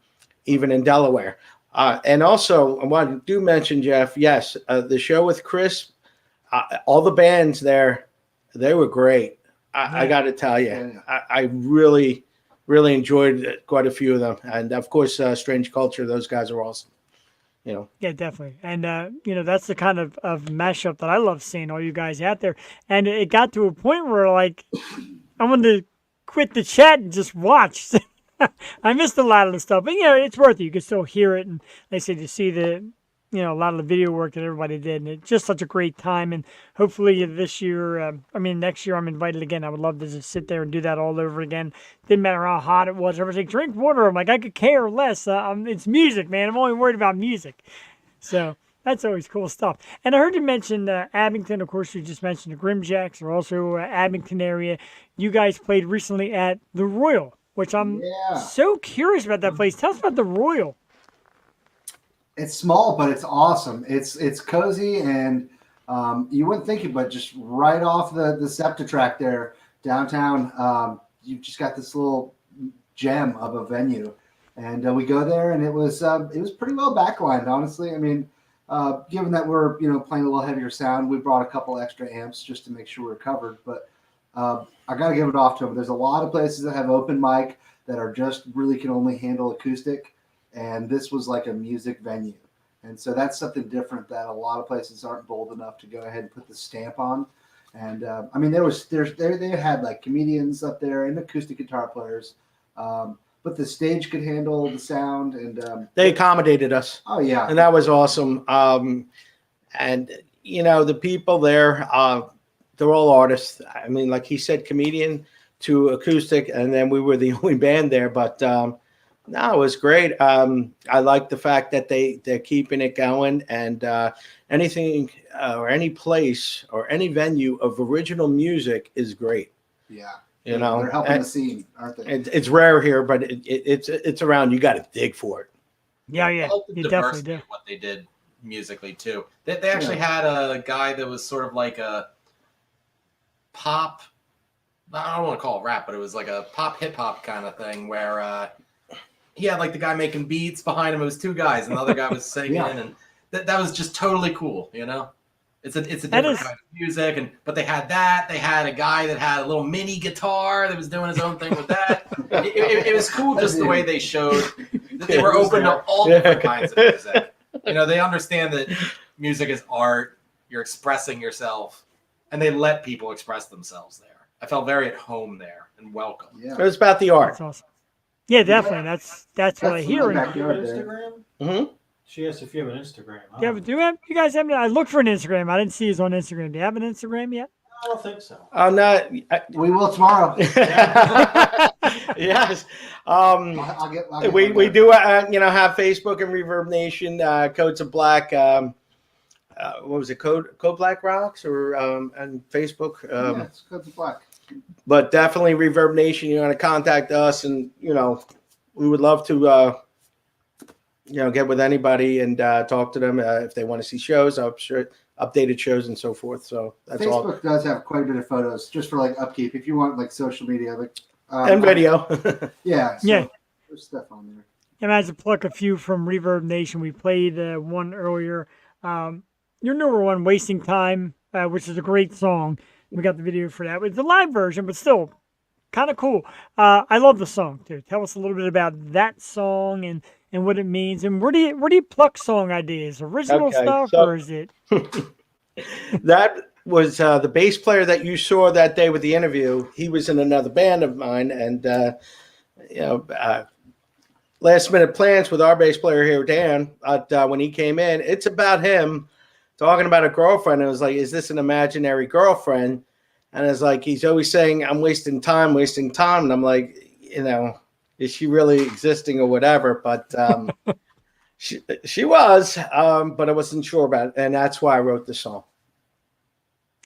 even in Delaware. And also, I want to do mention, Jeff, yes, the show with Chris, all the bands there, they were great. I got to tell you, I really, really enjoyed quite a few of them. And, of course, Strange Culture, those guys are awesome. You know.
Yeah, definitely. And, you know, that's the kind of mashup that I love seeing all you guys out there. And it got to a point where, like, I wanted to quit the chat and just watch. I missed a lot of the stuff. But, you know, it's worth it. You can still hear it. And like I said, you see the, you know, a lot of the video work that everybody did. And it's just such a great time. And hopefully this year, next year I'm invited again. I would love to just sit there and do that all over again. Didn't matter how hot it was. Everyone's like, drink water. I'm like, I could care less. It's music, man. I'm only worried about music. So that's always cool stuff. And I heard you mention Abington. Of course, you just mentioned the Grimjacks are also Abington area. You guys played recently at the Royal, which I'm so curious about that place. Tell us about the Royal.
It's small, but it's awesome. It's cozy, and you wouldn't think it, but just right off the SEPTA track there downtown, you've just got this little gem of a venue. And we go there, and it was pretty well backlined, honestly. I mean, given that we're playing a little heavier sound, we brought a couple extra amps just to make sure we're covered. But I got to give it off to them. There's a lot of places that have open mic that are just really can only handle acoustic, and this was like a music venue. And so that's something different that a lot of places aren't bold enough to go ahead and put the stamp on. And I mean, they had like comedians up there and acoustic guitar players. But the stage could handle the sound, and
they accommodated us.
Oh yeah,
and that was awesome. And the people there, they're all artists. I mean, like he said, comedian to acoustic, and then we were the only band there. But no, it was great. I like the fact that they're keeping it going, and anything or any place or any venue of original music is great.
Yeah.
You know,
they're helping the scene, aren't they?
It's rare here, but it's around. You got to dig for it.
Yeah,
I like the
you
diversity
definitely do.
of what they did musically too. They actually had a guy that was sort of like a pop. I don't want to call it rap, but it was like a pop hip hop kind of thing where he had like the guy making beats behind him. It was two guys, and the other guy was singing, and that was just totally cool. You know. It's a different kind of music, but they had that. They had a guy that had a little mini guitar that was doing his own thing with that. It was cool just the way they showed that they were open to all different kinds of music. They understand that music is art. You're expressing yourself, and they let people express themselves there. I felt very at home there and welcome.
Yeah. It was about the art.
That's awesome. Yeah, definitely. That's what I hear.
Instagram?
Mm-hmm.
She asked if you have an Instagram.
Yeah, but you guys have? I looked for an Instagram. I didn't see his on Instagram. Do you have an Instagram yet?
I don't think so.
No.
We will tomorrow.
Yes.
I'll get
we do have Facebook and Reverb Nation, Codes of Black. What was it? Code Black Rocks or on Facebook.
It's Codes of Black.
But definitely Reverb Nation. You want to contact us, and we would love to get with anybody and talk to them if they want to see shows. I'm sure updated shows and so forth. So that's all.
Facebook does have quite a bit of photos just for like upkeep. If you want like social media, like
And video.
yeah, so
Yeah.
there's stuff on there.
And I had to pluck a few from Reverb Nation. We played one earlier. Your newer one, Wasting Time, which is a great song. We got the video for that. It's a live version, but still kind of cool. I love the song, too. Tell us a little bit about that song and what it means. And where do you pluck song ideas? Original
Okay,
stuff,
so-
or is it?
That was the bass player that you saw that day with the interview. He was in another band of mine, and last minute plans with our bass player here, Dan. When he came in, it's about him talking about a girlfriend. It was like, is this an imaginary girlfriend? And it's like he's always saying, "I'm wasting time," and I'm like, is she really existing or whatever? But she was, but I wasn't sure about it, and that's why I wrote the song.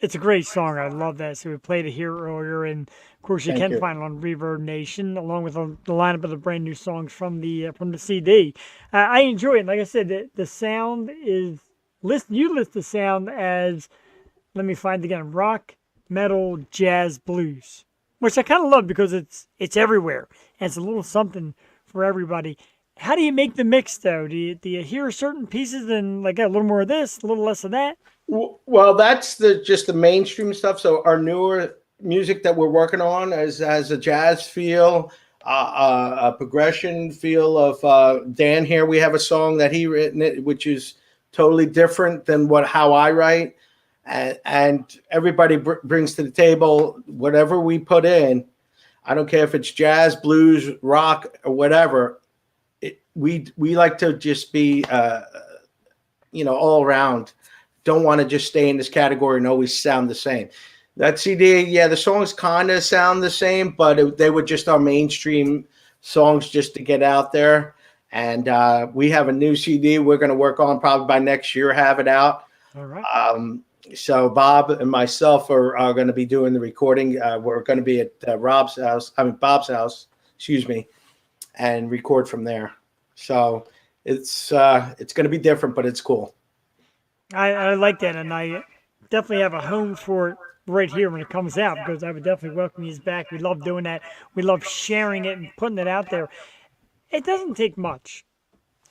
It's a great song. I love that. So we played it here earlier, and of course you
Thank
can
you.
find it on Reverb Nation, along with the lineup of the brand new songs from the CD. I enjoy it. Like I said, the sound is you list the sound as, let me find it again, rock, metal, jazz, blues, which I kind of love because it's everywhere and it's a little something for everybody. How do you make the mix though? Do you hear certain pieces and like a little more of this, a little less of that?
Well, that's just the mainstream stuff. So our newer music that we're working on has a jazz feel, a progression feel of Dan here. We have a song that he written it, which is totally different than how I write, and everybody brings to the table whatever we put in. I don't care if it's jazz, blues, rock, or whatever. We like to just be all around. Don't want to just stay in this category and always sound the same. That CD, yeah, the songs kind of sound the same, but they were just our mainstream songs just to get out there. And we have a new CD we're going to work on probably by next year, have it out.
All right.
So Bob and myself are going to be doing the recording. We're going to be at Bob's house, and record from there. So it's going to be different, but it's cool.
I like that, and I definitely have a home for it right here when it comes out because I would definitely welcome you back. We love doing that. We love sharing it and putting it out there. It doesn't take much,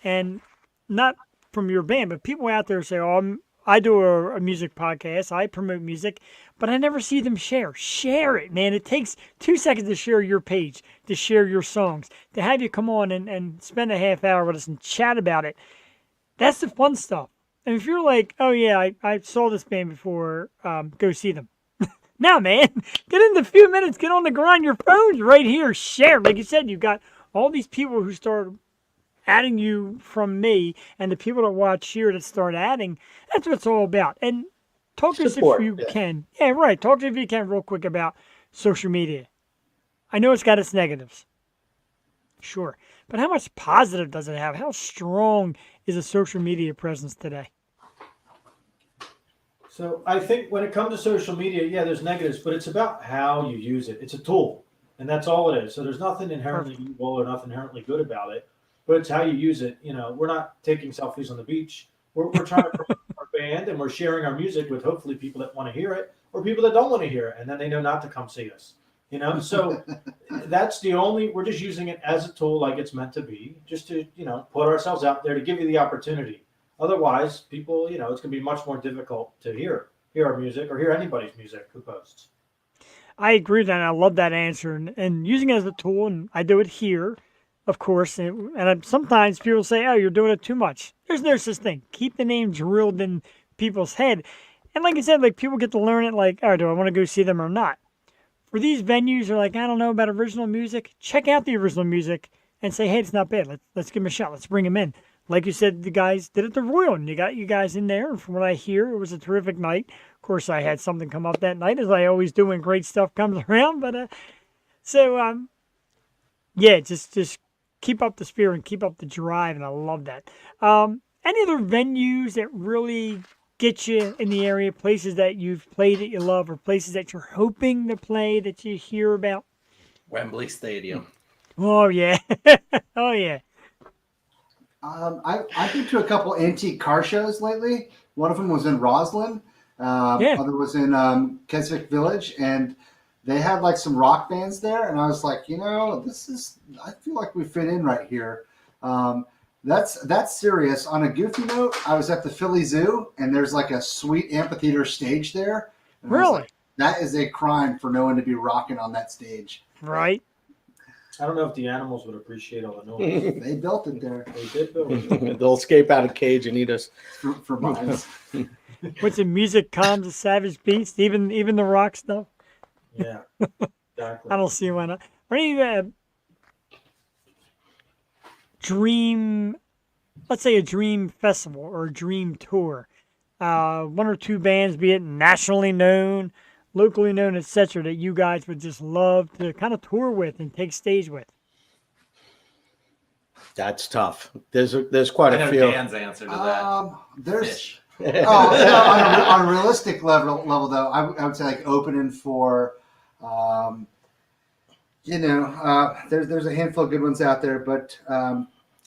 and not from your band, but people out there say, "Oh, I do a music podcast. I promote music," but I never see them share. Share it, man. It takes 2 seconds to share your page, to share your songs, to have you come on and spend a half hour with us and chat about it. That's the fun stuff. And if you're like, oh yeah, I saw this band before, go see them. Now, man, get in the few minutes, get on the grind. Your phone's right here. Share. Like you said, you've got all these people who start adding you from me and the people that watch here that start adding. That's what it's all about. And talk to us if you can. Yeah, right. Talk to us if you can real quick about social media. I know it's got its negatives. Sure. But how much positive does it have? How strong is a social media presence today?
So I think when it comes to social media, yeah, there's negatives, but it's about how you use it. It's a tool, and that's all it is. So there's nothing inherently evil or nothing inherently good about it, but it's how you use it. We're not taking selfies on the beach. We're trying to promote our band, and we're sharing our music with hopefully people that want to hear it or people that don't want to hear it, and then they know not to come see us. So that's we're just using it as a tool like it's meant to be, just to, put ourselves out there to give you the opportunity. Otherwise, people, it's going to be much more difficult to hear our music or hear anybody's music who posts.
I agree with that. And I love that answer. And using it as a tool, and I do it here, of course. And sometimes people say, oh, you're doing it too much. There's no such thing. Keep the name drilled in people's head. And like I said, like people get to learn it like, oh, do I want to go see them or not? For these venues, they're like, I don't know about original music. Check out the original music and say, hey, it's not bad. Let's give them a shot. Let's bring them in. Like you said, the guys did it the Royal, and you got you guys in there. And from what I hear, it was a terrific night. Of course, I had something come up that night, as I always do when great stuff comes around. But yeah, just keep up the spirit and keep up the drive, and I love that. Any other venues that really get you in the area, places that you've played that you love, or places that you're hoping to play that you hear about?
Wembley Stadium.
Oh, yeah. Oh, yeah.
I've been to a couple antique car shows lately. One of them was in Roslyn.
Yeah.
Other was in Keswick Village, and they had like some rock bands there. And I was like, I feel like we fit in right here. That's serious. On a goofy note, I was at the Philly Zoo, and there's like a sweet amphitheater stage there. And I was
Really?
like, that is a crime for no one to be rocking on that stage.
Right.
I don't know if the animals would appreciate all the noise.
They built it there
They did build it.
They'll escape out of cage and eat us.
for mines.
What's the music calms a savage beast, even the rock stuff.
Yeah, exactly.
I don't see why not. Or any dream, let's say a dream festival or a dream tour. One or two bands, be it nationally known, locally known, etc., that you guys would just love to kind of tour with and take stage with.
That's tough. There's quite
I
a
know
few.
Dan's answer to that.
There's
Fish.
on a realistic level though, I would say like opening for, there's a handful of good ones out there, but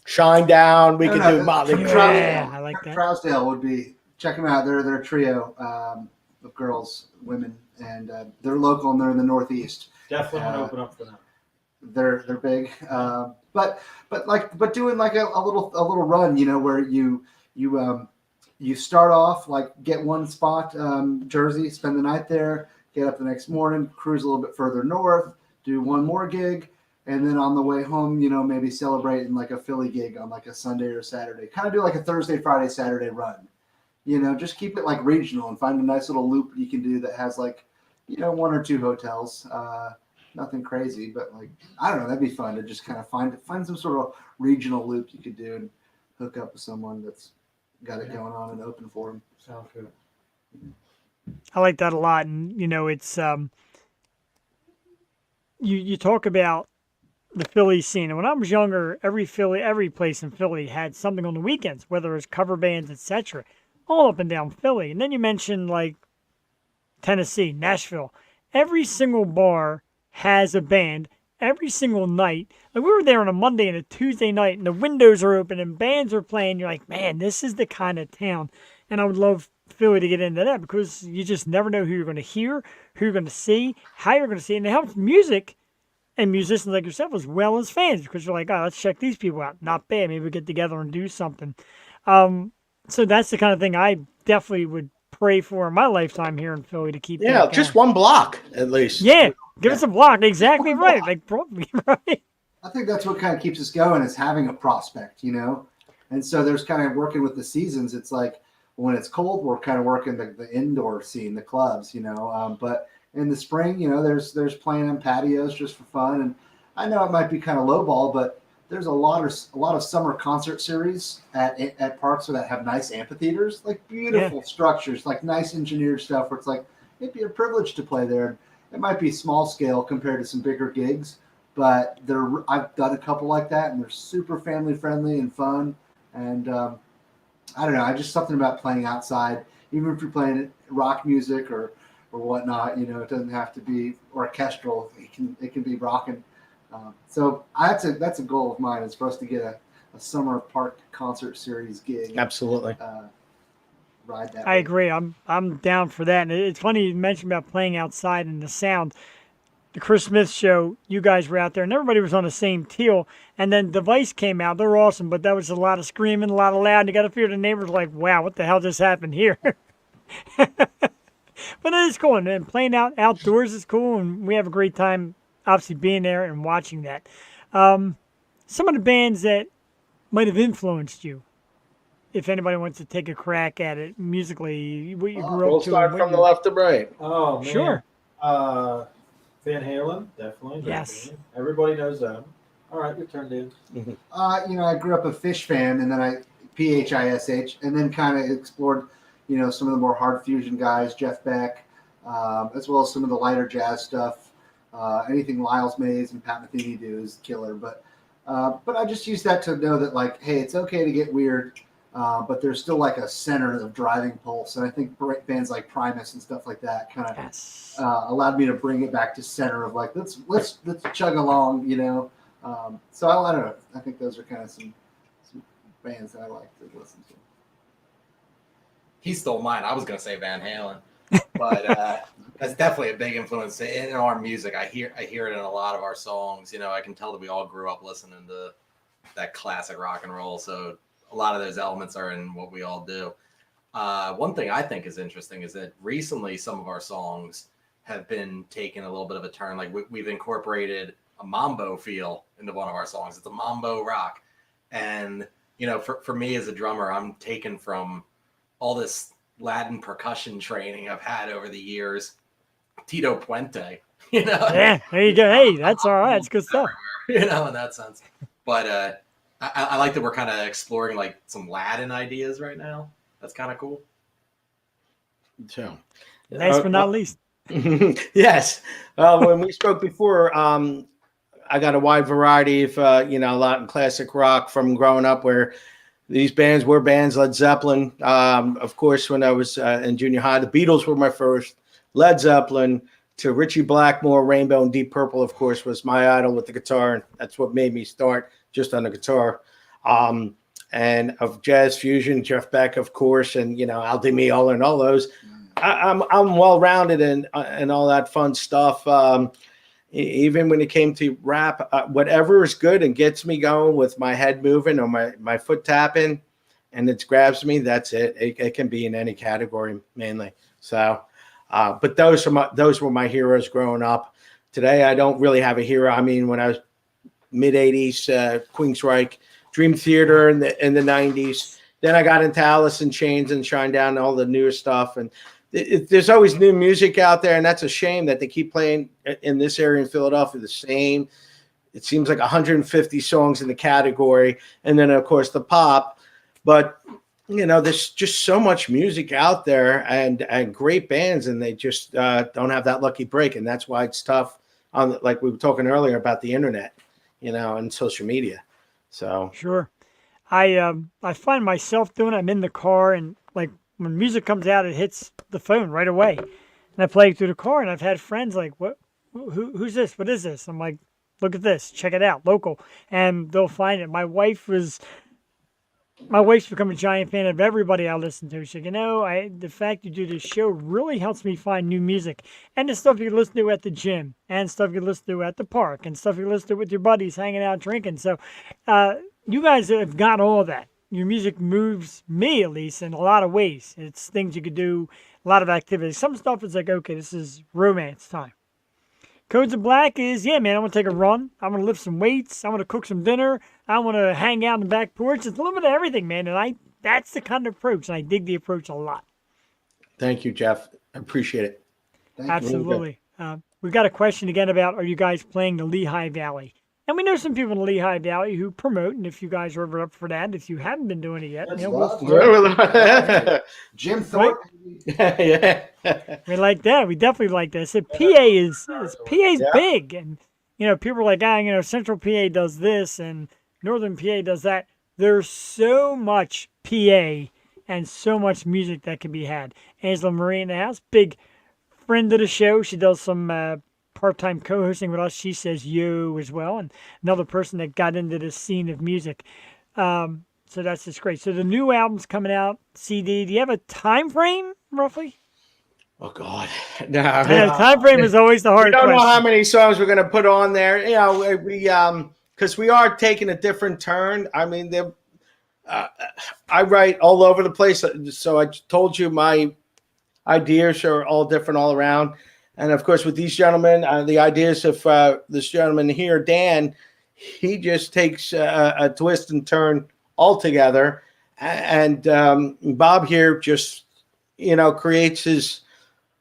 Shine Down. We
No,
could
no,
do Motley
the-
Crue.
Yeah, I like that.
Trousdale would be, check them out. They're a trio of girls, women, and they're local and they're in the Northeast.
Definitely want to open up for them.
They're big, but doing like a little run, where you start off like get one spot, Jersey, spend the night there, get up the next morning, cruise a little bit further north, do one more gig, and then on the way home, maybe celebrate in like a Philly gig on like a Sunday or Saturday. Kind of do like a Thursday, Friday, Saturday run. Just keep it like regional and find a nice little loop you can do that has like, one or two hotels. Nothing crazy, but like, I don't know, that'd be fun to just kind of find some sort of regional loop you could do and hook up with someone that's got it going on and open for them.
Sounds good.
I like that a lot, and it's you talk about the Philly scene. And when I was younger, every place in Philly had something on the weekends, whether it was cover bands, etc., all up and down Philly. And then you mentioned like Tennessee, Nashville. Every single bar has a band every single night. Like we were there on a Monday and a Tuesday night, and the windows are open and bands are playing. You're like, man, this is the kind of town. And I would love Philly to get into that because you just never know who you're going to hear, who you're going to see, how you're going to see. And it helps music and musicians like yourself as well as fans because you're like, oh, let's check these people out. Not bad. Maybe we get together and do something. So that's the kind of thing I definitely would pray for in my lifetime here in Philly to keep.
Yeah,
that
just
going.
one block at least.
Yeah, give us a block. Exactly right. Like probably right.
I think that's what kind of keeps us going is having a prospect, And so there's kind of working with the seasons. It's like when it's cold, we're kind of working the indoor scene, the clubs, But in the spring, there's playing on patios just for fun. And I know it might be kind of lowball, but there's a lot of summer concert series at parks that have nice amphitheaters, like beautiful structures, like nice engineered stuff where it's like it'd be a privilege to play there. It might be small scale compared to some bigger gigs, but I've done a couple like that, and they're super family friendly and fun. And I don't know, I just something about playing outside, even if you're playing rock music or whatnot. It doesn't have to be orchestral. It can be rocking. So that's a goal of mine is for us to get a summer park concert series gig.
Absolutely.
Ride that.
I agree. I'm down for that. And it's funny you mentioned about playing outside and the sound. The Chris Smith show, you guys were out there and everybody was on the same teal. And then Device came out. They're awesome, but that was a lot of screaming, a lot of loud. And you got to fear the neighbors like, wow, what the hell just happened here? But it is cool. And playing outdoors is cool. And we have a great time, obviously, being there and watching that. Some of the bands that might have influenced you, if anybody wants to take a crack at it musically, what you grew
We'll
up to.
start
and
from
what
the left to right.
Oh man.
Sure.
Van Halen, definitely.
Yes.
Everybody knows them. All right, your turn, Dan.
I grew up a Fish fan, and then I PHISH, and then kind of explored, some of the more hard fusion guys, Jeff Beck, as well as some of the lighter jazz stuff. Anything Lyles Mays and Pat Metheny do is killer, but I just use that to know that like, hey, it's okay to get weird, but there's still like a center of driving pulse, and I think bands like Primus and stuff like that kind of
Yes.
allowed me to bring it back to center of like let's chug along, So I don't know. I think those are kind of some bands that I like to listen to.
He stole mine. I was gonna say Van Halen, but that's definitely a big influence in our music. I hear it in a lot of our songs. You know, I can tell that we all grew up listening to that classic rock and roll. So a lot of those elements are in what we all do. One thing I think is interesting is that recently some of our songs have been taking a little bit of a turn. Like we've incorporated a mambo feel into one of our songs. It's a mambo rock, and you know, for me as a drummer, I'm taken from all this Latin percussion training I've had over the years. Tito Puente, you know.
Yeah, there you go. Hey, that's all right. That's good stuff.
You know, in that sense. But I like that we're kind of exploring like some Latin ideas right now. That's kind of cool.
So,
Last but not least.
yes. When we spoke before, I got a wide variety of Latin classic rock from growing up, where these bands were bands. Led Zeppelin, of course, when I was in junior high, the Beatles were my first. Led Zeppelin to Ritchie Blackmore, Rainbow, and Deep Purple, of course, was my idol with the guitar, and that's what made me start just on the guitar. And of jazz fusion, Jeff Beck, of course, and Al Di Meola and all those. I'm well rounded and all that fun stuff. Even when it came to rap, whatever is good and gets me going with my head moving or my foot tapping, and it grabs me, that's it. It can be in any category mainly. So, but those were my heroes growing up. Today, I don't really have a hero. I mean, when I was mid '80s, Queensryche, Dream Theater in the '90s. Then I got into Alice in Chains and Shinedown and all the newer stuff. And there's always new music out there, and that's a shame that they keep playing in this area in Philadelphia the same. It seems like 150 songs in the category, and then of course the pop. But there's just so much music out there and great bands, and they just don't have that lucky break, and that's why it's tough. Like we were talking earlier about the internet, and social media. So
Sure. I find myself doing it. I'm in the car, and like when music comes out, it hits the phone right away. And I play it through the car, and I've had friends like, "What? Who's this? What is this?" I'm like, "Look at this. Check it out. Local." And they'll find it. My wife's become a giant fan of everybody I listen to. She said, the fact you do this show really helps me find new music. And the stuff you can listen to at the gym, and stuff you can listen to at the park, and stuff you can listen to with your buddies hanging out drinking. So you guys have got all that. Your music moves me, at least, in a lot of ways. It's things you could do, a lot of activities. Some stuff is like, okay, this is romance time. Codes of Black is, yeah, man, I'm going to take a run. I'm going to lift some weights. I'm going to cook some dinner. I want to hang out in the back porch. It's a little bit of everything, man. And that's the kind of approach, and I dig the approach a lot.
Thank you, Jeff. I appreciate it.
Absolutely. We've got a question again about, are you guys playing the Lehigh Valley? And we know some people in the Lehigh Valley who promote, and if you guys are ever up for that, if you haven't been doing it yet,
Jim Thorpe.
Yeah.
we like that. We definitely like that. I said PA's big, and people are like, Central PA does this and Northern PA does that. There's so much PA and so much music that can be had. Angela Marie in the house, big friend of the show. She does some part-time co-hosting with us. She says yo as well, and another person that got into the scene of music. So that's just great. So the new album's coming out, CD. Do you have a time frame roughly?
Oh God, no.
Time frame is always the hard.
We don't
question.
know how many songs we're going to put on there. We because we are taking a different turn. I mean, I write all over the place. So I told you my ideas are all different all around. And of course, with these gentlemen, the ideas of this gentleman here, Dan, he just takes a twist and turn altogether. And Bob here just, creates his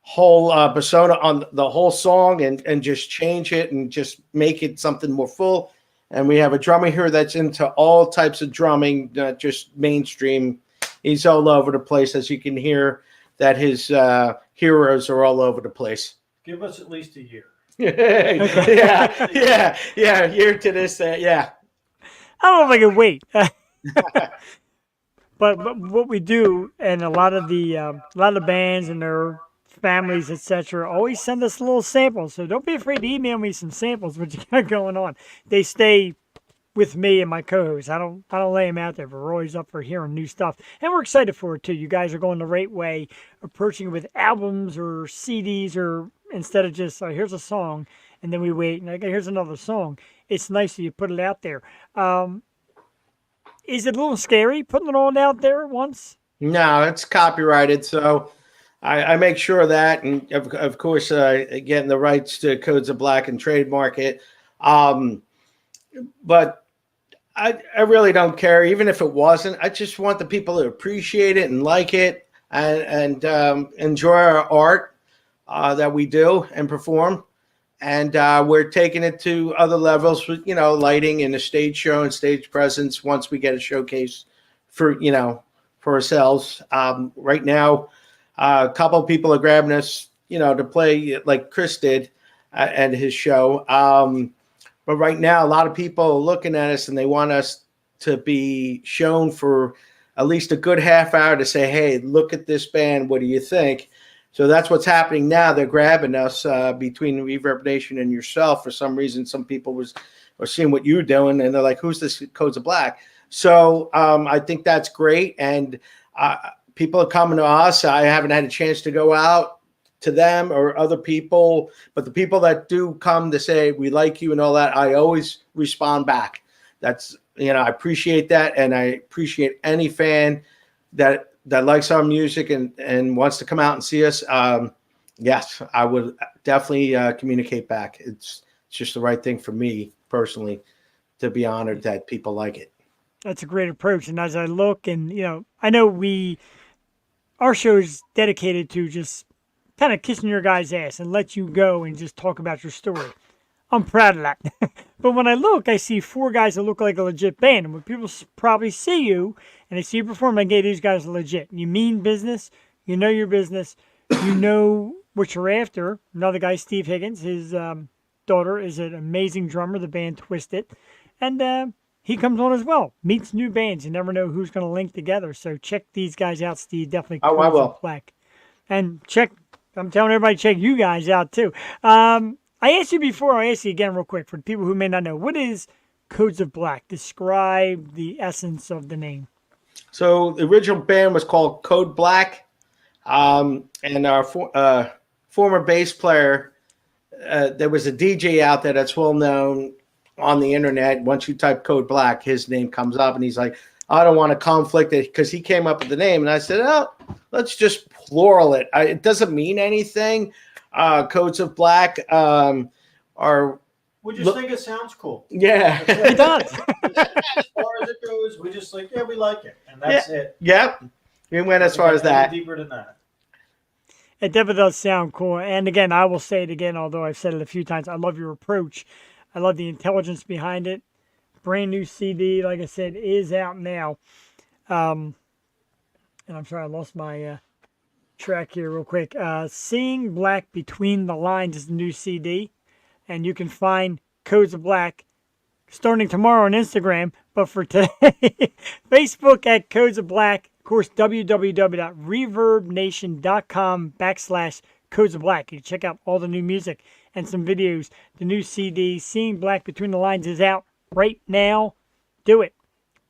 whole persona on the whole song and just change it and just make it something more full. And we have a drummer here that's into all types of drumming, not just mainstream. He's all over the place, as you can hear that his heroes are all over the place.
Give us at least a year.
yeah. Year to this, yeah.
I don't know if I can wait. but what we do, and a lot of the bands and their families, etc., always send us a little sample. So don't be afraid to email me some samples what you got going on. They stay with me and my co-host. I don't lay them out there, but we're always up for hearing new stuff, and we're excited for it too. You guys are going the right way, approaching it with albums or CDs, or instead of just here's a song and then we wait and okay, here's another song. It's nice that you put it out there. Is it a little scary putting it all out there at once?
No, it's copyrighted, so I make sure of that, and of course, getting the rights to Codes of Black and trademark it. But I really don't care, even if it wasn't. I just want the people to appreciate it and like it and enjoy our art that we do and perform. And we're taking it to other levels with, lighting and a stage show and stage presence once we get a showcase for, for ourselves. Right now, a couple of people are grabbing us, to play like Chris did at his show. But right now, a lot of people are looking at us and they want us to be shown for at least a good half hour to say, hey, look at this band. What do you think? So that's what's happening now. They're grabbing us between Reverb Nation and yourself. For some reason, some people are seeing what you're doing, and they're like, who's this Codes of Black? So I think that's great. And people are coming to us. I haven't had a chance to go out to them or other people, but the people that do come to say, we like you and all that, I always respond back. That's, I appreciate that. And I appreciate any fan that likes our music and wants to come out and see us. Yes, I would definitely communicate back. It's just the right thing for me personally to be honored that people like it.
That's a great approach. And as I look and, I know our show is dedicated to just kind of kissing your guys' ass and let you go and just talk about your story. I'm proud of that. But when I look, I see 4 guys that look like a legit band. And when people probably see you and they see you perform, like, hey, these guys are legit. You mean business. You know your business. You know what you're after. Another guy, Steve Higgins, his daughter is an amazing drummer, the band Twisted. And he comes on as well. Meets new bands. You never know who's going to link together. So check these guys out, Steve. Definitely.
Oh, I will.
Black. And I'm telling everybody, check you guys out too. I asked you before, I'll ask you again real quick for the people who may not know. What is Codes of Black? Describe the essence of the name.
So the original band was called Code Black. And our former bass player, there was a DJ out there that's well known on the internet. Once you type Code Black, his name comes up, and he's like, I don't want to conflict it, because he came up with the name. And I said, oh, let's just plural it. It doesn't mean anything. Codes of Black are.
We just think it sounds cool.
Yeah.
It does.
As far as it goes, we just like, we like it. And that's it.
Yep. We went as far as that.
Deeper than that.
It definitely does sound cool. And again, I will say it again, although I've said it a few times. I love your approach. I love the intelligence behind it. Brand new CD, like I said, is out now. And I'm sorry, I lost my track here real quick. Seeing Black Between the Lines is the new CD. And you can find Codes of Black starting tomorrow on Instagram. But for today, Facebook at Codes of Black. Of course, www.reverbnation.com/Codes of Black. You can check out all the new music and some videos. The new CD, Seeing Black Between the Lines, is out right now. Do it.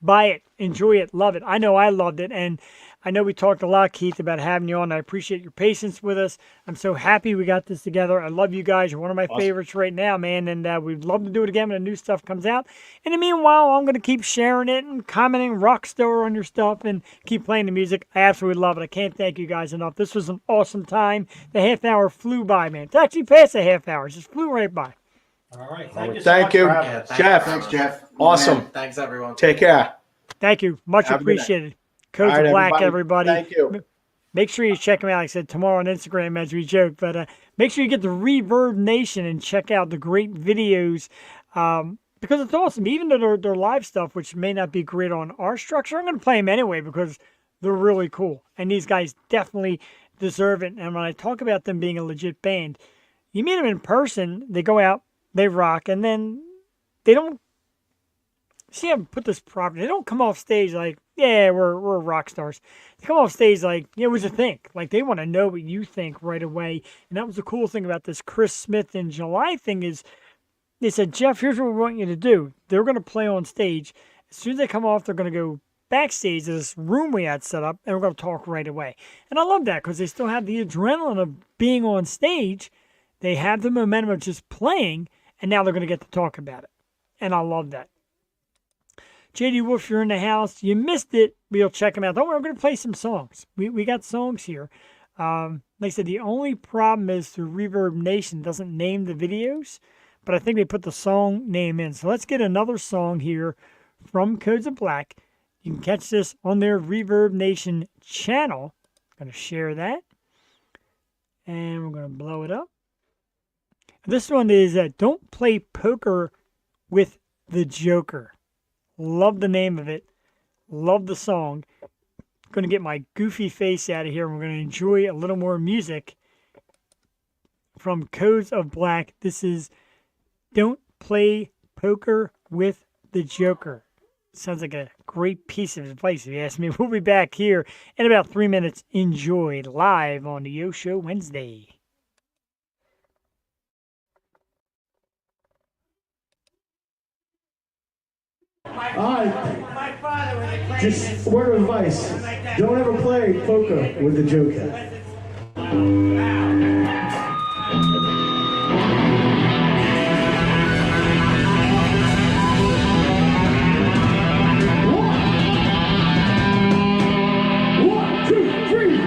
Buy it. Enjoy it. Love it. I know I loved it. And I know we talked a lot, Keith, about having you on. I appreciate your patience with us. I'm so happy we got this together. I love you guys. You're one of my favorites right now, man. And we'd love to do it again when the new stuff comes out. In the meanwhile, I'm going to keep sharing it and commenting rockstar on your stuff and keep playing the music. I absolutely love it. I can't thank you guys enough. This was an awesome time. The half hour flew by, man. It's actually past the half hour. It just flew right by.
All right. Thank you so
Thank
much
you,
for having us.
Jeff.
Thanks, Jeff.
Awesome.
Man.
Thanks, everyone.
Take care.
Thank you. Much
Have a good night.
appreciated. Codes
All right,
of Black, everybody.
Thank you.
Make sure you check them out. Like I said, tomorrow on Instagram as we joke. But make sure you get the Reverb Nation and check out the great videos because it's awesome. Even though they're live stuff, which may not be great on our structure, I'm going to play them anyway because they're really cool. And these guys definitely deserve it. And when I talk about them being a legit band, you meet them in person, they go out, they rock, and then they don't. See, I put this properly. They don't come off stage like, yeah, we're rock stars. They come off stage like, yeah, what you think? Like, they want to know what you think right away. And that was the cool thing about this Chris Smith in July thing is they said, Jeff, here's what we want you to do. They're going to play on stage. As soon as they come off, they're going to go backstage to this room we had set up, and we're going to talk right away. And I love that because they still have the adrenaline of being on stage. They have the momentum of just playing, and now they're going to get to talk about it. And I love that. JD Wolf, you're in the house. You missed it. We'll check them out. Don't worry, we're going to play some songs. We got songs here. Like I said, the only problem is the Reverb Nation doesn't name the videos, but I think they put the song name in. So let's get another song here from Codes of Black. You can catch this on their Reverb Nation channel. I'm going to share that. And we're going to blow it up. This one is Don't Play Poker with the Joker. Love the name of it. Love the song. Going to get my goofy face out of here. And we're going to enjoy a little more music from Codes of Black. This is Don't Play Poker with the Joker. Sounds like a great piece of advice if you ask me. We'll be back here in about 3 minutes. Enjoy live on the Yo Show Wednesday.
All right. Just a word of advice. Don't ever play poker with the Joker. One, two, three.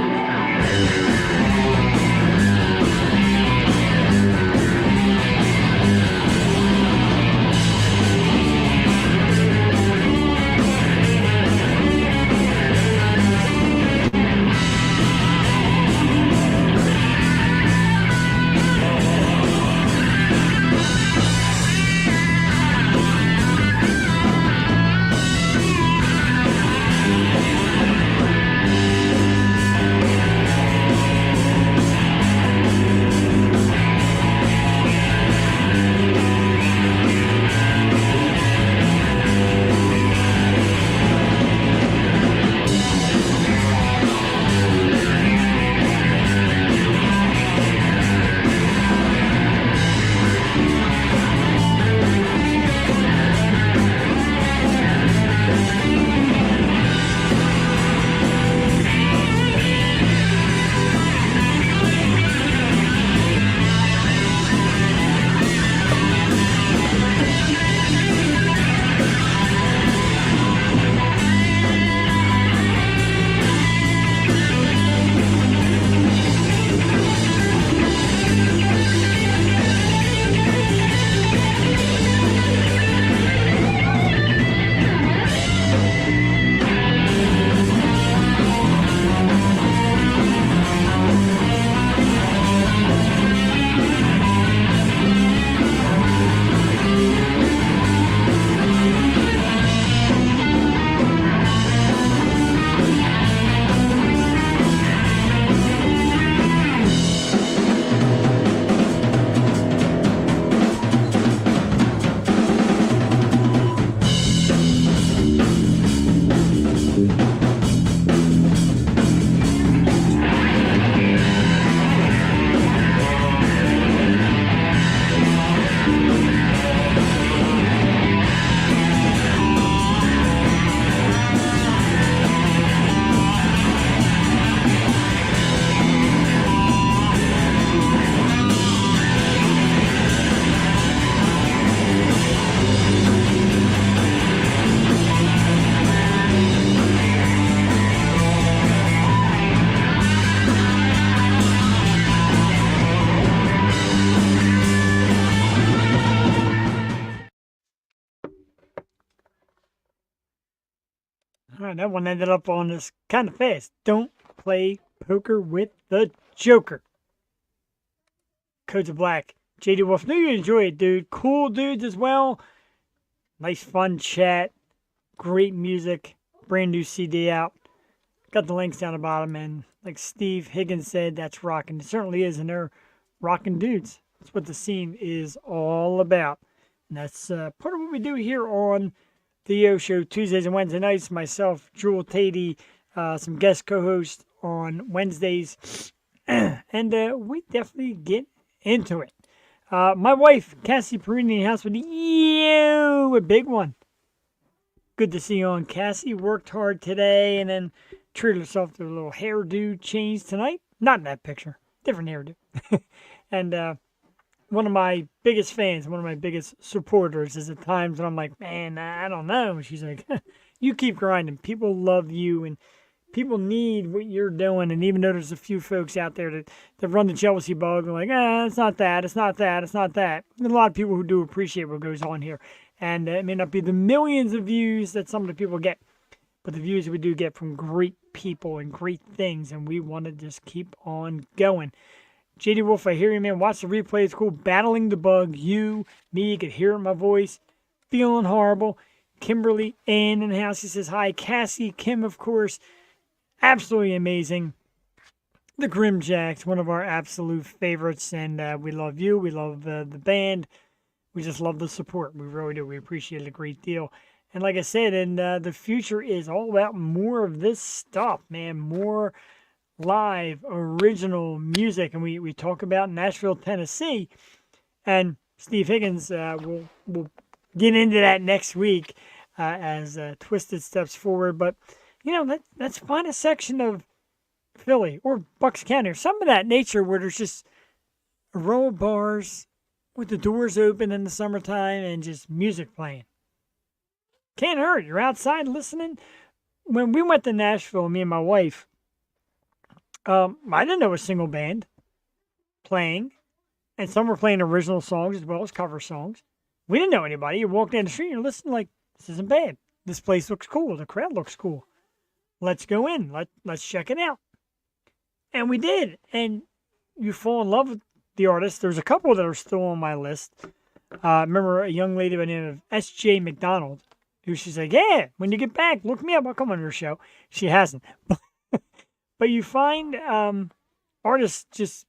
All right, that one ended up on us kind of fast. Don't play poker with the Joker. Codes of Black. JD Wolf, knew you'd enjoy it, dude. Cool dudes as well. Nice fun chat. Great music. Brand new CD out. Got the links down the bottom. And like Steve Higgins said, that's rocking. It certainly is. And they're rocking dudes. That's what the scene is all about. And that's part of what we do here on the Yo Show Tuesdays and Wednesday nights. Myself, Jewel Tatey, some guest co-hosts on Wednesdays. And we definitely get into it. My wife, Cassie Perini, in the house with you, a big one. Good to see you on, Cassie. Worked hard today and then treated herself to a little hairdo change tonight. Not in that picture. Different hairdo. And one of my biggest fans, one of my biggest supporters is at times when I'm like, man, I don't know. She's like, you keep grinding. People love you and people need what you're doing. And even though there's a few folks out there that run the jealousy bug and like, it's not that, it's not that, it's not that. There's a lot of people who do appreciate what goes on here. And it may not be the millions of views that some of the people get, but the views we do get from great people and great things. And we want to just keep on going. JD Wolf, I hear you, man. Watch the replay. It's cool. Battling the bug. You, me, you could hear it in my voice. Feeling horrible. Kimberly Ann in the house. He says hi. Cassie, Kim, of course. Absolutely amazing. The Grim Jacks, one of our absolute favorites. And we love you. We love the band. We just love the support. We really do. We appreciate it a great deal. And like I said, and the future is all about more of this stuff, man. More live original music. And we talk about Nashville, Tennessee. And Steve Higgins will get into that next week as Twisted steps forward. But, let's find a section of Philly or Bucks County or some of that nature where there's just a row of bars with the doors open in the summertime and just music playing. Can't hurt. You're outside listening. When we went to Nashville, me and my wife, I didn't know a single band playing, and some were playing original songs as well as cover songs. We didn't know anybody. You walk down the street and you're listening like, this isn't bad. This place looks cool. The crowd looks cool. Let's go in. Let's check it out. And we did. And you fall in love with the artist. There's a couple that are still on my list. Remember a young lady by the name of S.J. McDonald, who she's like, yeah, when you get back, look me up. I'll come on your show. She hasn't. But you find artists just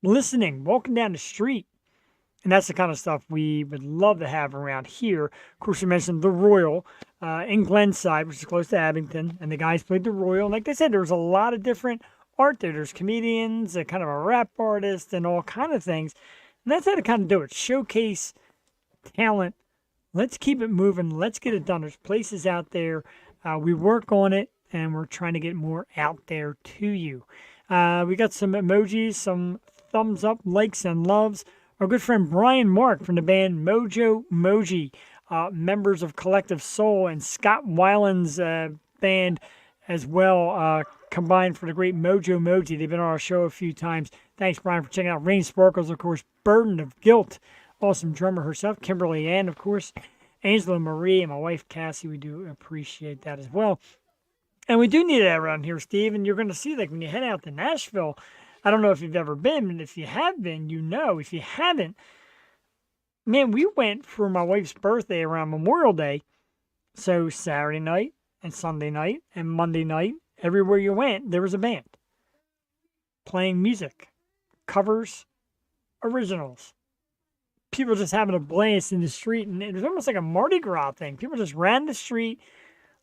listening, walking down the street. And that's the kind of stuff we would love to have around here. Of course, you mentioned the Royal in Glenside, which is close to Abington. And the guys played the Royal. And like they said, there was a lot of different art there. There's comedians, a kind of a rap artist, and all kind of things. And that's how to kind of do it. Showcase talent. Let's keep it moving. Let's get it done. There's places out there. We work on it, and we're trying to get more out there to you. We got some emojis, some thumbs up, likes, and loves. Our good friend Brian Mark from the band Mojo Moji, members of Collective Soul, and Scott Weiland's band as well, combined for the great Mojo Moji. They've been on our show a few times. Thanks, Brian, for checking out. Rain Sparkles, of course, Burden of Guilt, awesome drummer herself. Kimberly Ann, of course, Angela Marie, and my wife Cassie. We do appreciate that as well. And we do need that around here, Steve, and you're going to see, like, when you head out to Nashville, I don't know if you've ever been, and if you have been, you know. If you haven't, man, we went for my wife's birthday around Memorial Day. So Saturday night and Sunday night and Monday night, everywhere you went, there was a band playing music, covers, originals. People just having a blast in the street, and it was almost like a Mardi Gras thing. People just ran the street,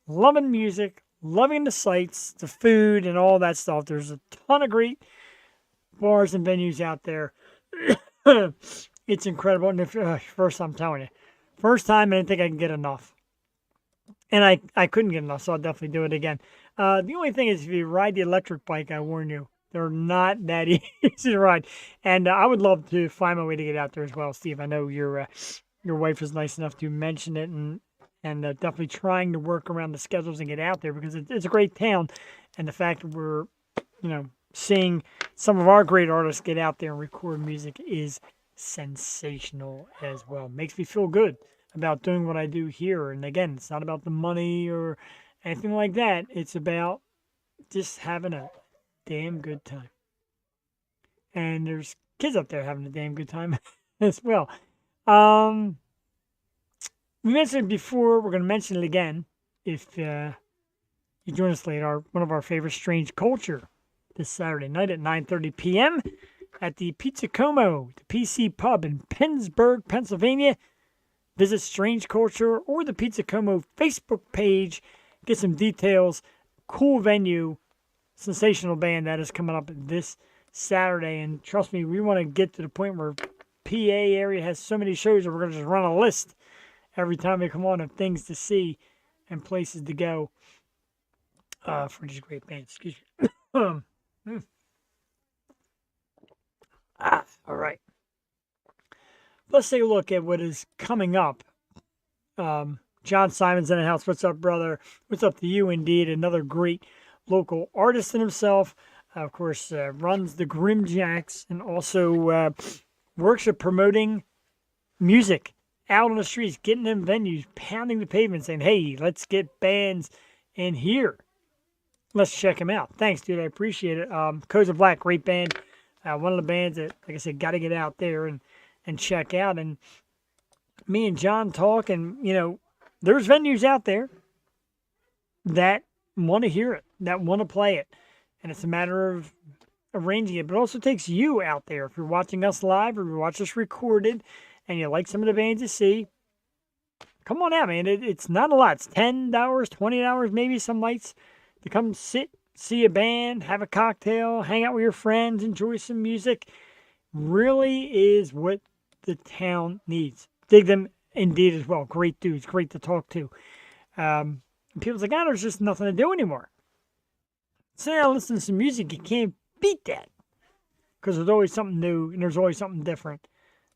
loving music, loving the sights, the food, and all that stuff. There's a ton of great bars and venues out there. It's incredible. And first, I'm telling you, first time, I didn't think I could get enough. And I couldn't get enough, so I'll definitely do it again. The only thing is, if you ride the electric bike, I warn you, they're not that easy to ride. And I would love to find my way to get out there as well, Steve. I know your wife was nice enough to mention it, and definitely trying to work around the schedules and get out there, because it's a great town. And the fact that we're, seeing some of our great artists get out there and record music is sensational as well. Makes me feel good about doing what I do here. And again, it's not about the money or anything like that. It's about just having a damn good time. And there's kids up there having a damn good time as well. We mentioned it before. We're going to mention it again. If you join us later, one of our favorite Strange Culture this Saturday night at 9:30 p.m. at the Pizza Como, the PC Pub in Pennsburg, Pennsylvania. Visit Strange Culture or the Pizza Como Facebook page. Get some details. Cool venue. Sensational band that is coming up this Saturday. And trust me, we want to get to the point where PA area has so many shows that we're going to just run a list every time we come on of things to see and places to go for these great bands. Excuse me. All right. Let's take a look at what is coming up. John Simon's in the house. What's up, brother? What's up to you, indeed? Another great local artist in himself. Of course, runs the Grim Jacks and also works at promoting music out on the streets, getting them venues, pounding the pavement, saying, hey, let's get bands in here. Let's check him out. Thanks, dude. I appreciate it. Codes of Black, great band. One of the bands that, like I said, got to get out there and check out. And me and John talk, and, you know, there's venues out there that want to hear it, that want to play it. And it's a matter of arranging it. But it also takes you out there. If you're watching us live or you watch us recorded and you like some of the bands you see, come on out, man. It's not a lot. It's $10, $20 maybe some nights to come sit, see a band, have a cocktail, hang out with your friends, enjoy some music. Really is what the town needs. Dig them indeed as well. Great dudes, great to talk to. People's like, there's just nothing to do anymore. Sit down and listen to some music. You can't beat that. Because there's always something new and there's always something different.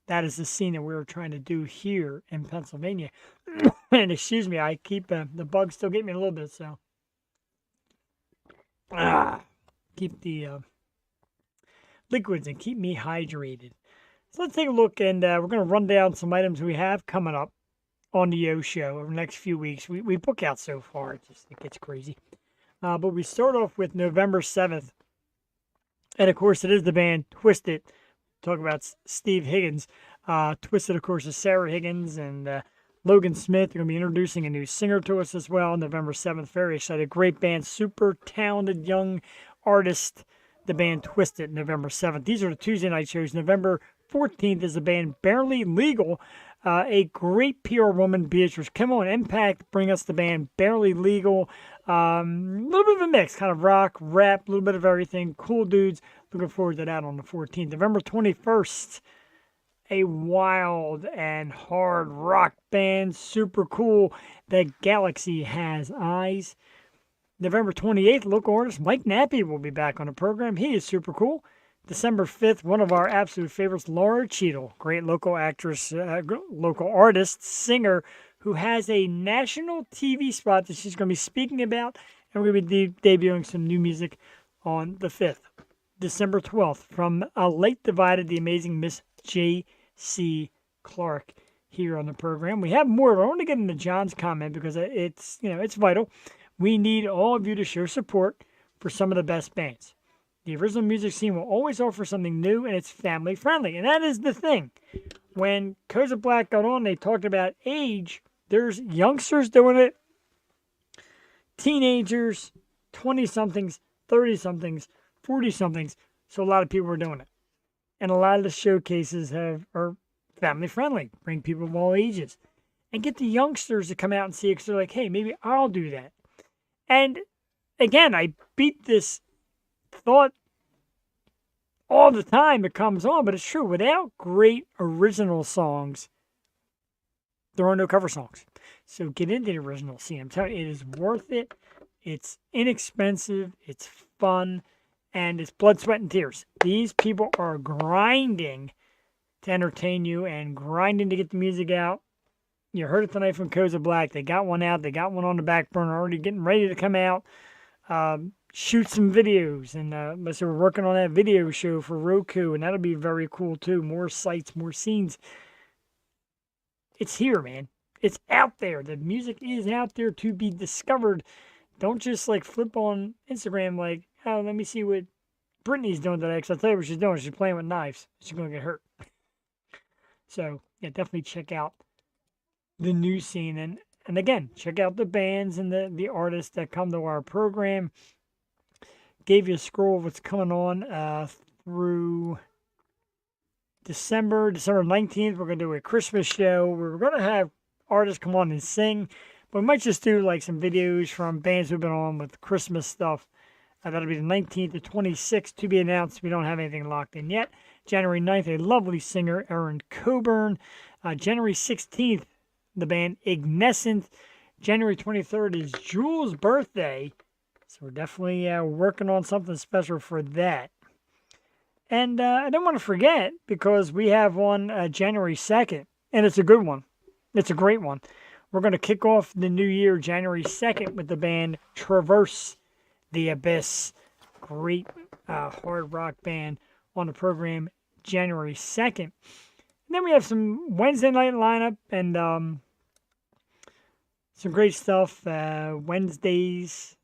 That is the scene that we're trying to do here in Pennsylvania. And excuse me, I keep the bugs still get me a little bit, so. Keep the liquids and keep me hydrated. So let's take a look, and we're going to run down some items we have coming up on the Yo Show over the next few weeks. We book out so far, it gets crazy. But we start off with November 7th. And, of course, it is the band Twisted. Talk about Steve Higgins. Twisted, of course, is Sarah Higgins and Logan Smith. They're going to be introducing a new singer to us as well. November 7th. Very excited. Great band. Super talented young artist. The band Twisted, November 7th. These are the Tuesday night shows. November 14th is the band Barely Legal. A great PR woman, Beatrice Kimmel, and Impact bring us the band Barely Legal. A little bit of a mix, kind of rock, rap, a little bit of everything. Cool dudes. Looking forward to that on the 14th. November 21st, a wild and hard rock band. Super cool. The Galaxy Has Eyes. November 28th, local artist Mike Nappy will be back on the program. He is super cool. December 5th, one of our absolute favorites, Laura Cheadle, great local actress, local artist, singer, who has a national TV spot that she's going to be speaking about, and we're going to be debuting some new music on the 5th. December 12th, from A Late Divided, the amazing Miss J.C. Clark here on the program. We have more, but I want to get into John's comment because it's, it's vital. We need all of you to show support for some of the best bands. The original music scene will always offer something new, and it's family friendly. And that is the thing. When Codes of Black got on, they talked about age. There's youngsters doing it, teenagers, 20-somethings, 30-somethings, 40-somethings. So a lot of people are doing it. And a lot of the showcases are family friendly. Bring people of all ages. And get the youngsters to come out and see it because they're like, hey, maybe I'll do that. And again, I beat this thought all the time it comes on, but it's true. Without great original songs, there are no cover songs. So get into the original scene. I'm telling you, it is worth it. It's inexpensive. It's fun. And it's blood, sweat, and tears. These people are grinding to entertain you and grinding to get the music out. You heard it tonight from Codes of Black. They got one out. They got one on the back burner, already getting ready to come out. Shoot some videos. And so we're working on that video show for Roku, and that'll be very cool too. More sights, more scenes. It's here, man. It's out there. The music is out there to be discovered. Don't just flip on Instagram let me see what Brittany's doing today, because I'll tell you what she's doing. She's playing with knives. She's going to get hurt. So, yeah, definitely check out the new scene. And again, check out the bands and the artists that come to our program. Gave you a scroll of what's coming on through December 19th. We're going to do a Christmas show. We're going to have artists come on and sing. But we might just do some videos from bands who've been on with Christmas stuff. That'll be the 19th to 26th to be announced. We don't have anything locked in yet. January 9th, a lovely singer, Erin Coburn. January 16th, the band Ignescent. January 23rd is Jules' birthday. So we're definitely working on something special for that. And I don't want to forget, because we have one January 2nd, and it's a good one. It's a great one. We're going to kick off the new year January 2nd with the band Traverse the Abyss. Great hard rock band on the program January 2nd. And then we have some Wednesday night lineup and some great stuff. Wednesdays.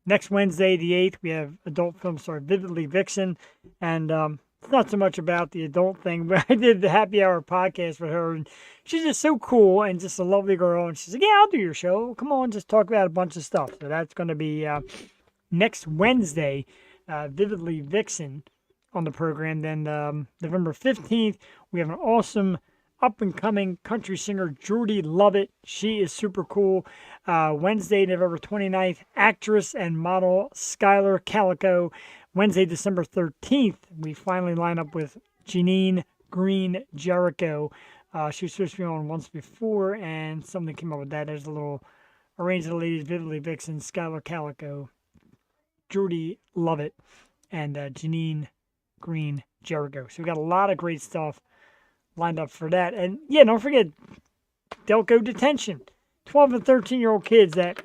Next Wednesday, the 8th, we have adult film star Vividly Vixen. And it's not so much about the adult thing, but I did the happy hour podcast with her. And she's just so cool and just a lovely girl. And she's like, yeah, I'll do your show. Come on, just talk about a bunch of stuff. So that's going to be next Wednesday, Vividly Vixen on the program. Then November 15th, we have an awesome up-and-coming country singer, Jordy Lovett. She is super cool. Wednesday, November 29th, actress and model Skylar Calico. Wednesday, December 13th, we finally line up with Janine Green Jericho. She was supposed to be on once before, and something came up with that. There's a little Arrange the Ladies, Vividly Vixen, Skylar Calico, Jordy Lovett, and Janine Green Jericho. So we got a lot of great stuff lined up for that. And yeah, don't forget Delco Detention. 12 and 13-year-old kids that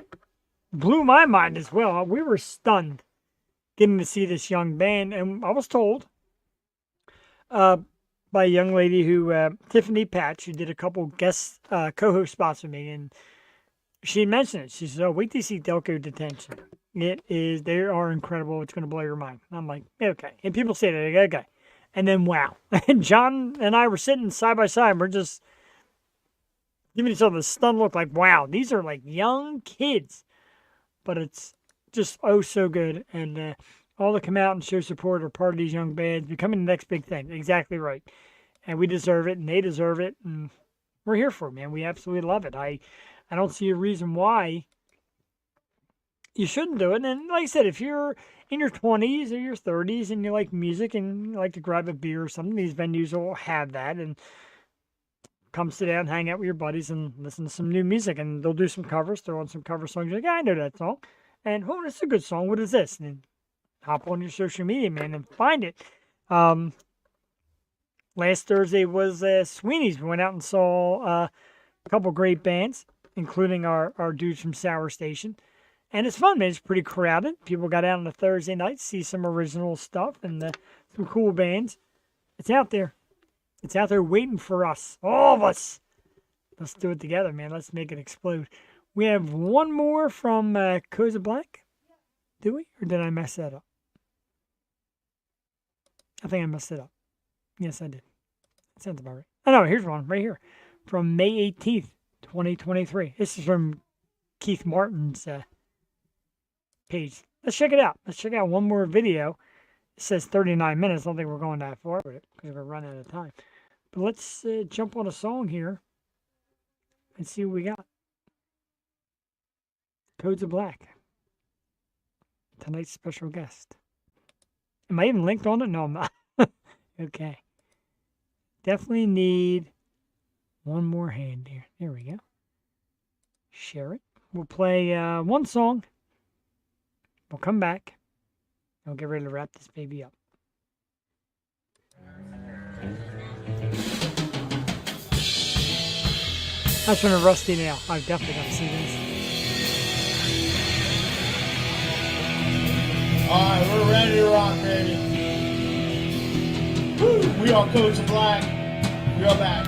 blew my mind as well. We were stunned getting to see this young band. And I was told by a young lady who, Tiffany Patch, who did a couple guest co-host spots with me, and she mentioned it. She said, oh, wait till you see Delco Detention. They are incredible. It's going to blow your mind. I'm like, okay. And people say that, okay. And then, wow. And John and I were sitting side by side. We're just giving each other a stunned look like, wow, these are like young kids. But it's just so good. And all to come out and show support are part of these young bands becoming the next big thing. Exactly right. And we deserve it, and they deserve it. And we're here for it, man. We absolutely love it. I don't see a reason why you shouldn't do it. And like I said, if you're in your 20s or your 30s and you like music and you like to grab a beer or something, these venues will have that. And come sit down, hang out with your buddies, and listen to some new music. And they'll do some covers, throw on some cover songs. You're like, yeah, I know that song. And, oh, that's a good song. What is this? And then hop on your social media, man, and find it. Last Thursday was Sweeney's. We went out and saw a couple great bands, including our dudes from Sour Station. And it's fun, man. It's pretty crowded. People got out on a Thursday night to see some original stuff and some cool bands. It's out there. It's out there waiting for us. All of us. Let's do it together, man. Let's make it explode. We have one more from Codes of Black. Do we? Or did I mess that up? I think I messed it up. Yes, I did. That sounds about right. Oh, no, here's one right here. From May 18th, 2023. This is from Keith Martin's page. Let's check it out. Let's check out one more video. It says 39 minutes. I don't think we're going that far with it because we're running out of time. But let's jump on a song here and see what we got. Codes of Black. Tonight's special guest. Am I even linked on it? No, I'm not. Okay. Definitely need one more hand here. There we go. Share it. We'll play one song. We'll come back. I'll get ready to wrap this baby up. That's from a Rusty Nail. I've definitely got to see this.
All right, we're ready to rock, baby. Woo! We are Codes of Black. We are back.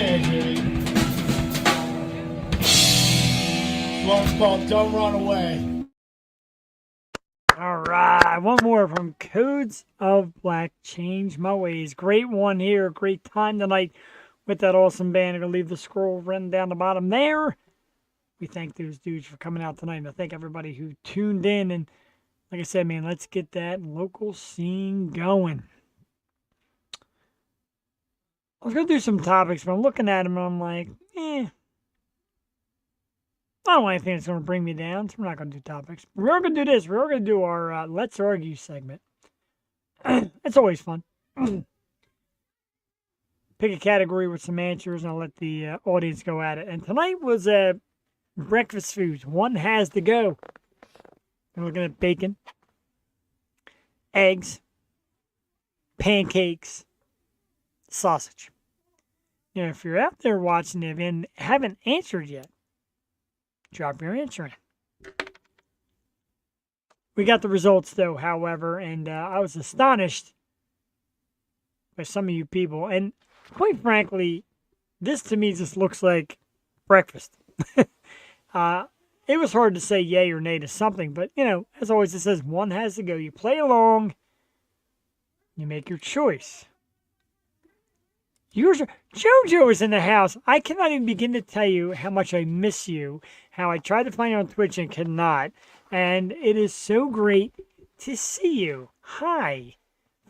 there, Jimmy. One's called Don't Run Away.
All right, one more from Codes of Black. Change My Ways. Great one here. Great time tonight with that awesome band. I'm going to leave the scroll running down the bottom there. We thank those dudes for coming out tonight. And I thank everybody who tuned in. And like I said, man, let's get that local scene going. I was going to do some topics, but I'm looking at them and I'm like, I don't want anything that's going to bring me down, so we're not going to do topics. We're going to do this. We're going to do our Let's Argue segment. It's always fun. Pick a category with some answers, and I'll let the audience go at it. And tonight was breakfast foods. One has to go. We're looking at bacon, eggs, pancakes, sausage. You know, if you're out there watching it and haven't answered yet, drop your answer in. We got the results, though, however, and I was astonished by some of you people. And quite frankly, this to me just looks like breakfast. It was hard to say yay or nay to something, but, you know, as always, it says one has to go. You play along, you make your choice. JoJo is in the house. I cannot even begin to tell you how much I miss you, how I tried to find you on Twitch and cannot. And it is so great to see you. Hi.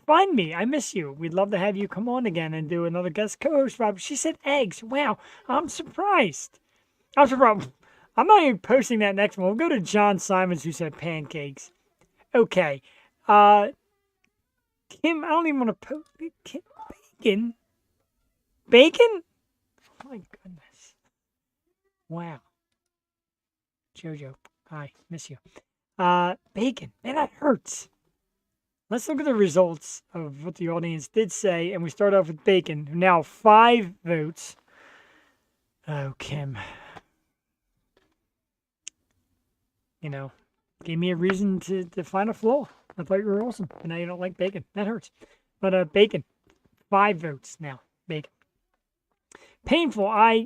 Find me. I miss you. We'd love to have you come on again and do another guest co-host, Rob. She said eggs. Wow. I'm surprised. I'm surprised. I'm not even posting that next one. We'll go to John Simons, who said pancakes. Okay. Kim, I don't even want to post. Bacon? Bacon? Oh my goodness. Wow. JoJo, hi, miss you. Bacon. Man, that hurts. Let's look at the results of what the audience did say, and we start off with bacon. Now 5 votes. Oh, Kim. You know, gave me a reason to find a flaw. I thought you were awesome, and now you don't like bacon. That hurts. But bacon. 5 votes now. Bacon. Painful. I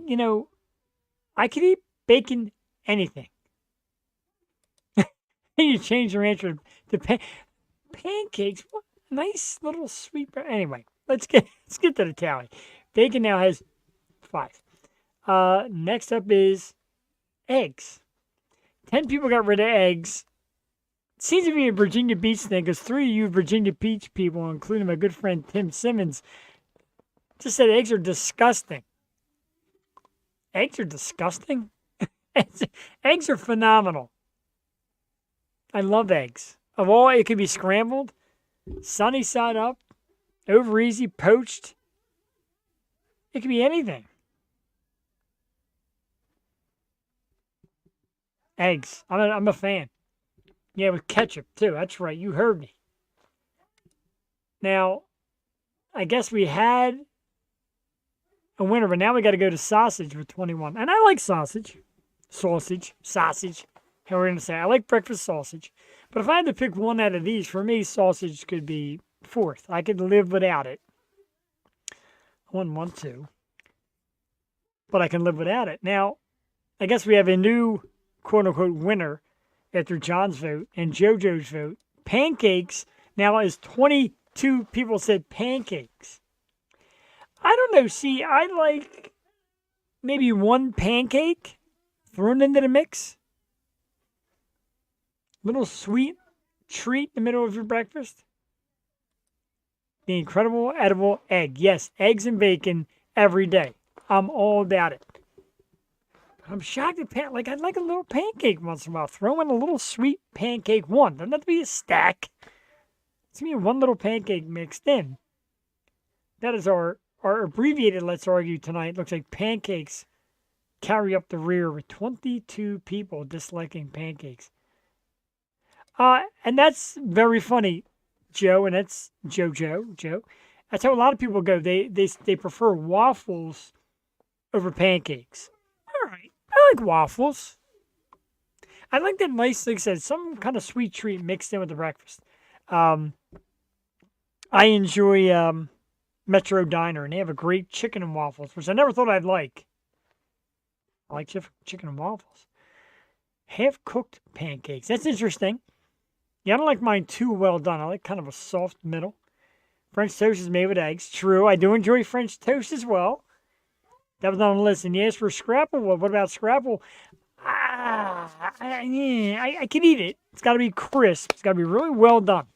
could eat bacon anything. You change your answer to pancakes. What nice little sweet. Anyway, let's get to the tally. Bacon now has 5. Next up is eggs. 10 people got rid of eggs. It seems to be a Virginia Beach thing because 3 of you Virginia Beach people, including my good friend Tim Simmons, just said eggs are disgusting. Eggs are disgusting? Eggs are phenomenal. I love eggs. Of all, it could be scrambled, sunny side up, over easy, poached. It could be anything. Eggs. I'm a fan. Yeah, with ketchup, too. That's right. You heard me. Now, I guess we had a winner, but now we got to go to sausage with 21. And I like sausage. Sausage. How we're going to say. I like breakfast sausage. But if I had to pick one out of these, for me, sausage could be 4th. I could live without it. I wouldn't want to. But I can live without it. Now, I guess we have a new quote-unquote winner after John's vote and JoJo's vote. Pancakes now is 22 people said pancakes. I don't know. See, I like maybe one pancake thrown into the mix. Little sweet treat in the middle of your breakfast. The incredible edible egg. Yes, eggs and bacon every day. I'm all about it. I'm shocked at I'd like a little pancake once in a while. Throw in a little sweet pancake one. Doesn't have to be a stack. It's me one little pancake mixed in. That is our abbreviated Let's Argue tonight. Looks like pancakes carry up the rear with 22 people disliking pancakes. And that's very funny, Joe, and that's Joe. That's how a lot of people go. They prefer waffles over pancakes. All right. I like waffles. I like that nice, like I said, some kind of sweet treat mixed in with the breakfast. I enjoy Metro Diner, and they have a great chicken and waffles, which I never thought I'd like. I like chicken and waffles. Half-cooked pancakes. That's interesting. Yeah, I don't like mine too well done. I like kind of a soft middle. French toast is made with eggs. True, I do enjoy French toast as well. That was on the list. And you asked for scrapple. Well, what about scrapple? I can eat it. It's got to be crisp. It's got to be really well done.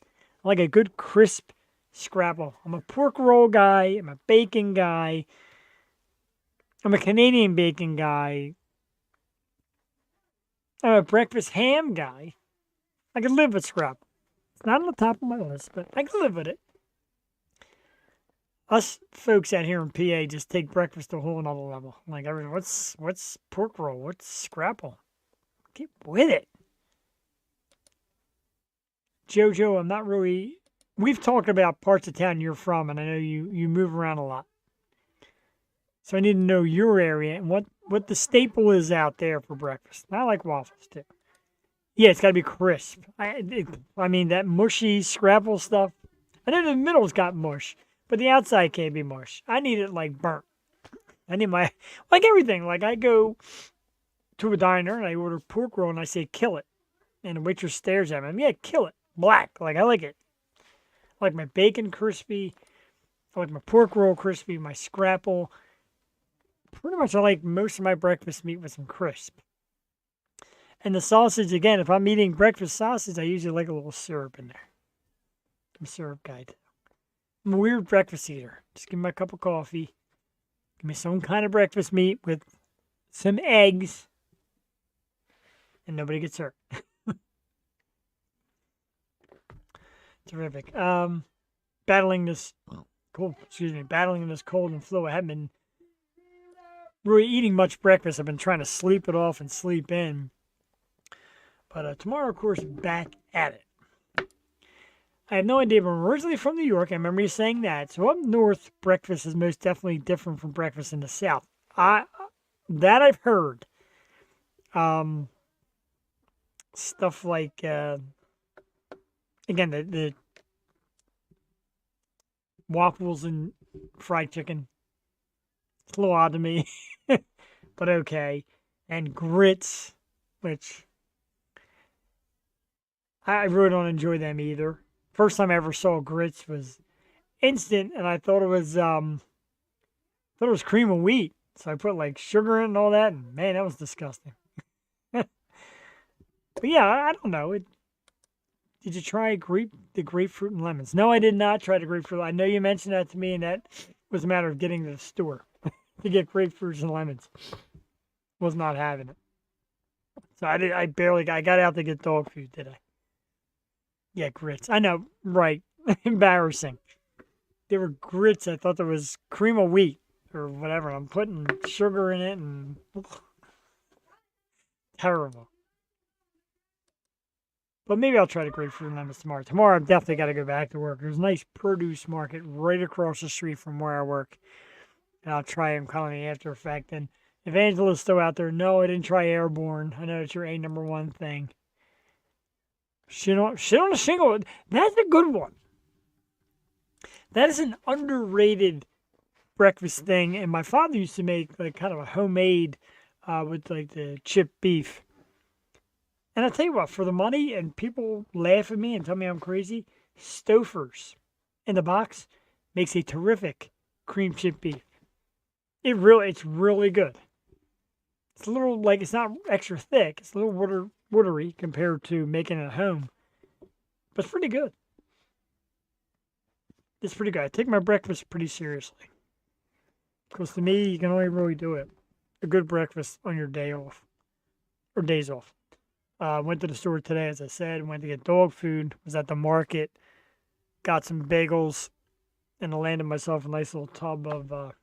I like a good crisp scrapple. I'm a pork roll guy. I'm a bacon guy. I'm a Canadian bacon guy. I'm a breakfast ham guy. I can live with scrapple. It's not on the top of my list, but I can live with it. Us folks out here in PA just take breakfast to a whole another level. Like, what's pork roll? What's scrapple? Get with it. Jojo, I'm not really... We've talked about parts of town you're from, and I know you move around a lot. So I need to know your area and what the staple is out there for breakfast. And I like waffles, too. Yeah, it's got to be crisp. I mean, that mushy scrapple stuff. I know the middle's got mush, but the outside can't be mush. I need it, like, burnt. I need my... Like everything. Like, I go to a diner, and I order pork roll, and I say, kill it. And the waitress stares at me. I'm, yeah, kill it. Black. Like, I like it. I like my bacon crispy. I like my pork roll crispy, my scrapple. Pretty much I like most of my breakfast meat with some crisp. And the sausage, again, if I'm eating breakfast sausage, I usually like a little syrup in there. I'm a syrup guy, too. I'm a weird breakfast eater. Just give me a cup of coffee. Give me some kind of breakfast meat with some eggs. And nobody gets hurt. Terrific. Battling this cold and flu. I haven't been really eating much breakfast. I've been trying to sleep it off and sleep in. But tomorrow, of course, back at it. I have no idea, but I'm originally from New York. I remember you saying that. So up north, breakfast is most definitely different from breakfast in the south. That I've heard. Stuff like, again, the waffles and fried chicken. It's a little odd to me, but okay. And grits, which I really don't enjoy them either. First time I ever saw grits was instant, and I thought it was cream of wheat. So I put like sugar in and all that, and man, that was disgusting. But yeah, I don't know. Did you try the grapefruit and lemons? No, I did not try the grapefruit. I know you mentioned that to me, and that was a matter of getting to the store to get grapefruits and lemons. Was not having it. So I got out to get dog food, did I? Yeah, grits. I know, right. Embarrassing. They were grits. I thought there was cream of wheat or whatever. I'm putting sugar in it and terrible. But maybe I'll try the grapefruit and lemons tomorrow. Tomorrow I've definitely got to go back to work. There's a nice produce market right across the street from where I work. And I'll try them kind of the after effect. And if Angela's still out there, no, I didn't try Airborne. I know it's your #1 thing. Shit on a shingle. That's a good one. That is an underrated breakfast thing. And my father used to make like kind of a homemade with like the chipped beef. And I'll tell you what, for the money, and people laugh at me and tell me I'm crazy, Stouffer's in the box makes a terrific cream chipped beef. It's really good. It's a little, like, it's not extra thick. It's a little watery compared to making it at home. But it's pretty good. It's pretty good. I take my breakfast pretty seriously. Because to me, you can only really do it. A good breakfast on your day off. Or days off. Went to the store today, as I said. Went to get dog food. Was at the market. Got some bagels. And I landed myself a nice little tub of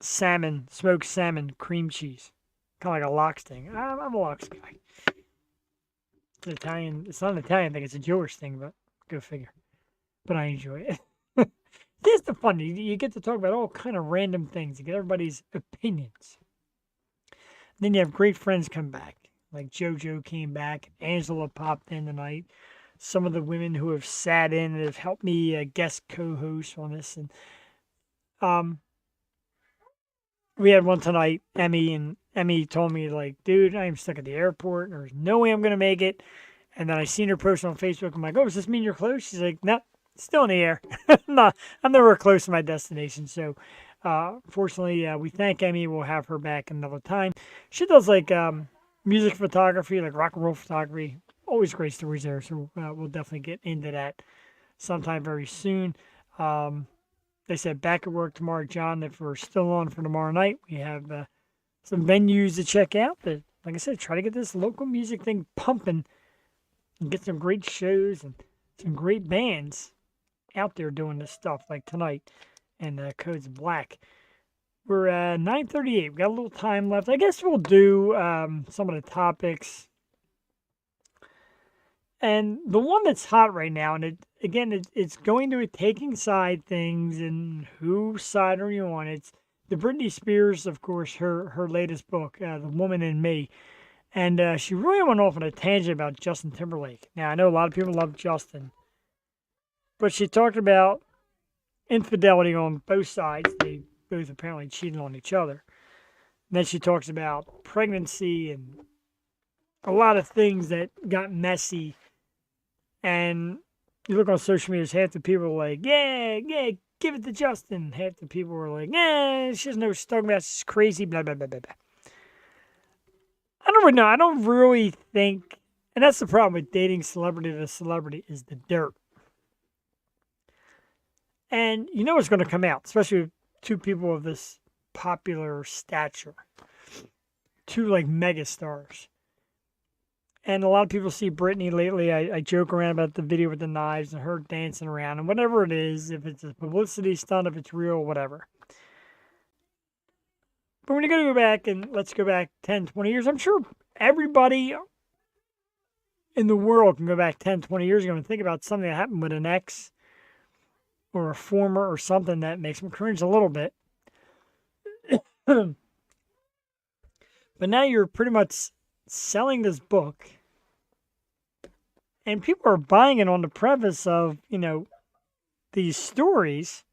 salmon, smoked salmon, cream cheese. Kind of like a lox thing. I'm a lox guy. It's Italian. It's not an Italian thing. It's a Jewish thing, but go figure. But I enjoy it. This is the fun. You get to talk about all kind of random things. You get everybody's opinions. Then you have great friends come back. Like JoJo came back. Angela popped in tonight. some of the women who have sat in and have helped me guest co-host on this. And um, we had one tonight, Emmy, and Emmy told me, like, dude, I'm stuck at the airport. There's no way I'm going to make it. And then I seen her post on Facebook. I'm like, oh, does this mean you're close? She's like, no, still in the air. I'm nowhere close to my destination. So, fortunately, we thank Emmy. We'll have her back another time. She does, like, music photography, like rock and roll photography. Always great stories there. So, we'll definitely get into that sometime very soon. They said back at work tomorrow, John. If we're still on for tomorrow night, we have some venues to check out. But like I said, try to get this local music thing pumping and get some great shows and some great bands out there doing this stuff like tonight and Codes of Black. We're at 9:38. We got a little time left. I guess we'll do some of the topics. And the one that's hot right now, and it's going to be taking side things and whose side are you on? It's the Britney Spears, of course, her latest book, The Woman in Me. And she really went off on a tangent about Justin Timberlake. Now, I know a lot of people love Justin, but she talked about infidelity on both sides. They both apparently cheated on each other. And then she talks about pregnancy and a lot of things that got messy. And you look on social media, half the people are like, yeah, give it to Justin. Half the people are like, she doesn't know what she's talking about. She's crazy, blah, blah, blah, blah, blah. I don't really know. I don't really think, and that's the problem with dating celebrity to celebrity, is the dirt. And you know it's going to come out, especially with two people of this popular stature. Two, like, mega stars. And a lot of people see Britney lately. I joke around about the video with the knives and her dancing around. And whatever it is, if it's a publicity stunt, if it's real, whatever. But when you're going to go back, and let's go back 10, 20 years, I'm sure everybody in the world can go back 10, 20 years ago and think about something that happened with an ex or a former or something that makes them cringe a little bit. But now you're pretty much selling this book, and people are buying it on the premise of, these stories.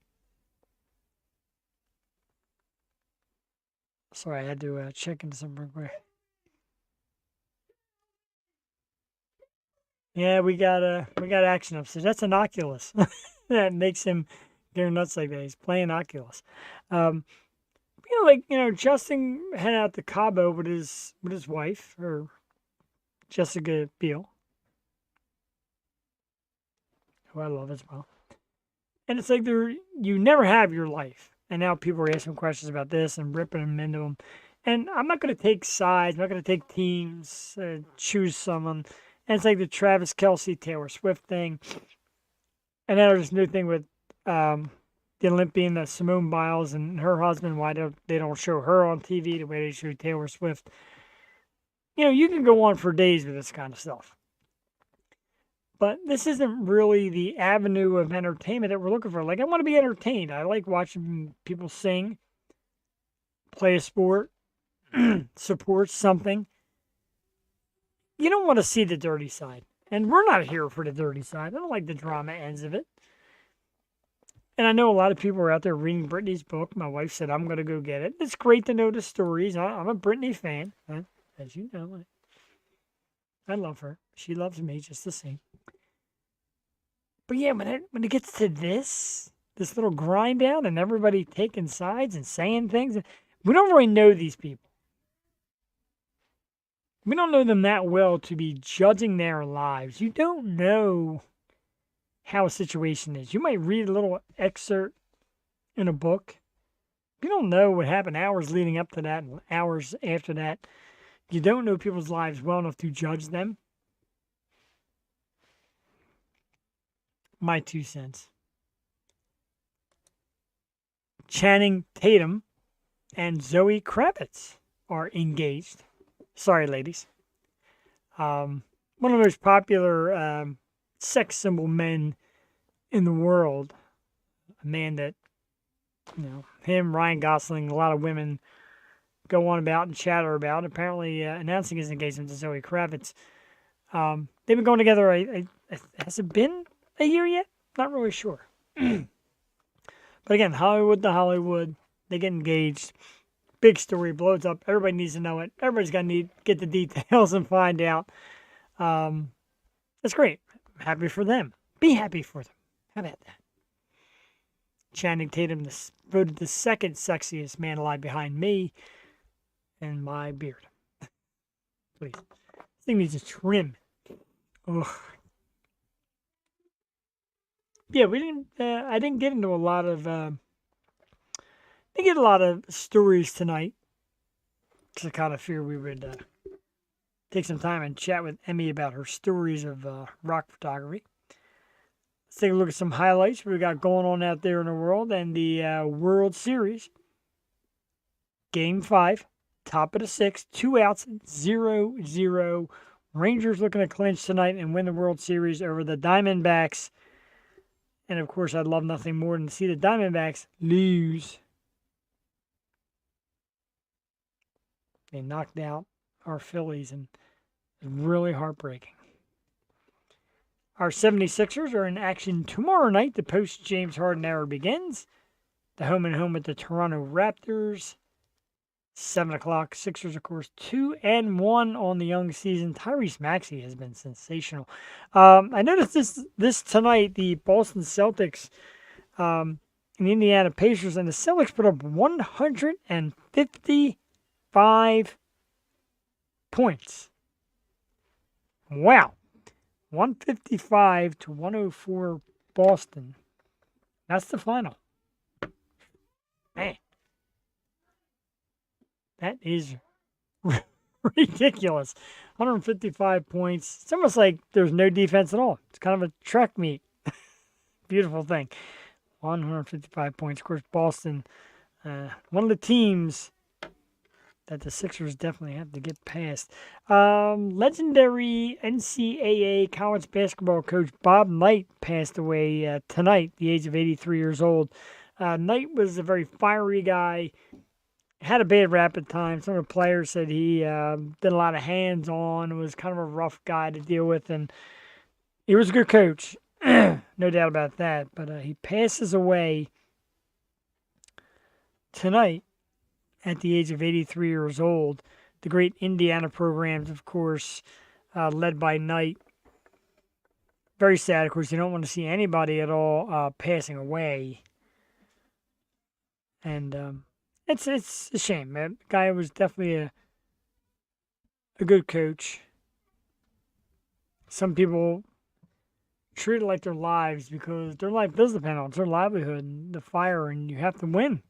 Sorry, I had to check into something real quick. Yeah, we got action upstairs. That's an Oculus. That makes him go nuts like that. He's playing Oculus. Justin headed out to Cabo with his wife, or Jessica Biel, who I love as well. And it's like you never have your life. And now people are asking questions about this and ripping them into them. And I'm not going to take sides. I'm not going to take teams, choose someone. And it's like the Travis Kelce, Taylor Swift thing. And then there's this new thing with the Olympian Simone Biles and her husband, why they don't show her on TV the way they show Taylor Swift. You can go on for days with this kind of stuff. But this isn't really the avenue of entertainment that we're looking for. Like, I want to be entertained. I like watching people sing, play a sport, support something. You don't want to see the dirty side. And we're not here for the dirty side. I don't like the drama ends of it. And I know a lot of people are out there reading Britney's book. My wife said, I'm going to go get it. It's great to know the stories. I'm a Britney fan. As you know, I love her. She loves me just the same. But yeah, when it gets to this little grind down and everybody taking sides and saying things, we don't really know these people. We don't know them that well to be judging their lives. You don't know how a situation is. You might read a little excerpt in a book. You don't know what happened hours leading up to that and hours after that. You don't know people's lives well enough to judge them. My 2 cents. Channing Tatum and Zoe Kravitz are engaged. Sorry, ladies. One of the most popular sex symbol men in the world. A man that, him, Ryan Gosling, a lot of women go on about and chatter about. Apparently announcing his engagement to Zoe Kravitz. They've been going together, I Has it been a year yet? Not really sure. But again, Hollywood to Hollywood, they get engaged. Big story, blows up. Everybody needs to know it. Everybody's got to get the details and find out. That's great. I'm happy for them. Be happy for them. How about that? Channing Tatum voted the second sexiest man alive behind me and my beard. Please. This thing needs a trim. Ugh. Yeah, we didn't. I didn't get into a lot of. Didn't get a lot of stories tonight. Because I kind of fear we would take some time and chat with Emmy about her stories of rock photography. Let's take a look at some highlights we got going on out there in the world and the World Series. Game 5, top of the 6th, 2 outs, 0-0. Rangers looking to clinch tonight and win the World Series over the Diamondbacks. And of course, I'd love nothing more than to see the Diamondbacks lose. They knocked out our Phillies, and it's really heartbreaking. Our 76ers are in action tomorrow night. The post-James Harden era begins. The home and home with the Toronto Raptors. 7 o'clock. Sixers, of course, 2-1 on the young season. Tyrese Maxey has been sensational. I noticed this tonight, the Boston Celtics and the Indiana Pacers, and the Celtics put up 155 points. Wow. 155 to 104 Boston. That's the final. Man. That is ridiculous. 155 points. It's almost like there's no defense at all. It's kind of a track meet. Beautiful thing. 155 points. Of course, Boston, one of the teams that the Sixers definitely have to get past. Legendary NCAA college basketball coach Bob Knight passed away tonight, at the age of 83 years old. Knight was a very fiery guy. Had a bad rap at times. Some of the players said he did a lot of hands-on, was kind of a rough guy to deal with, and he was a good coach. No doubt about that. But he passes away tonight at the age of 83 years old. The great Indiana programs, of course, led by Knight. Very sad, of course. You don't want to see anybody at all passing away. And it's a shame, man. The guy was definitely a good coach. Some people treat it like their lives because their life does depend on it. It's their livelihood and the fire, and you have to win.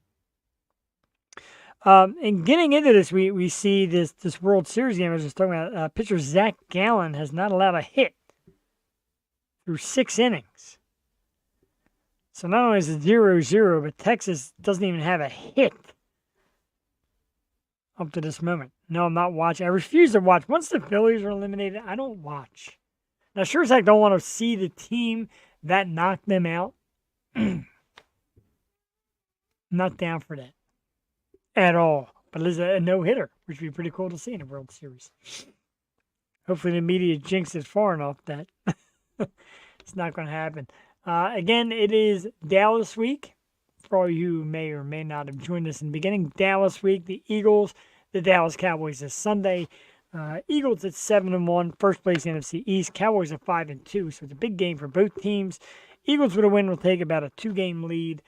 And getting into this, we see this World Series game I was just talking about. Pitcher Zach Gallen has not allowed a hit through 6 innings. So not only is it 0-0, but Texas doesn't even have a hit up to this moment. No, I'm not watching. I refuse to watch. Once the Phillies are eliminated, I don't watch. Now, sure as heck don't want to see the team that knocked them out. Not down for that at all. But it is a no-hitter, which would be pretty cool to see in a World Series. Hopefully the media jinxed it far enough that it's not going to happen. Again, it is Dallas week. For all you who may or may not have joined us in the beginning, Dallas week, the Eagles, the Dallas Cowboys this Sunday. Eagles at 7-1, first place NFC East. Cowboys at 5-2, so it's a big game for both teams. Eagles with a win will take about a 2-game lead.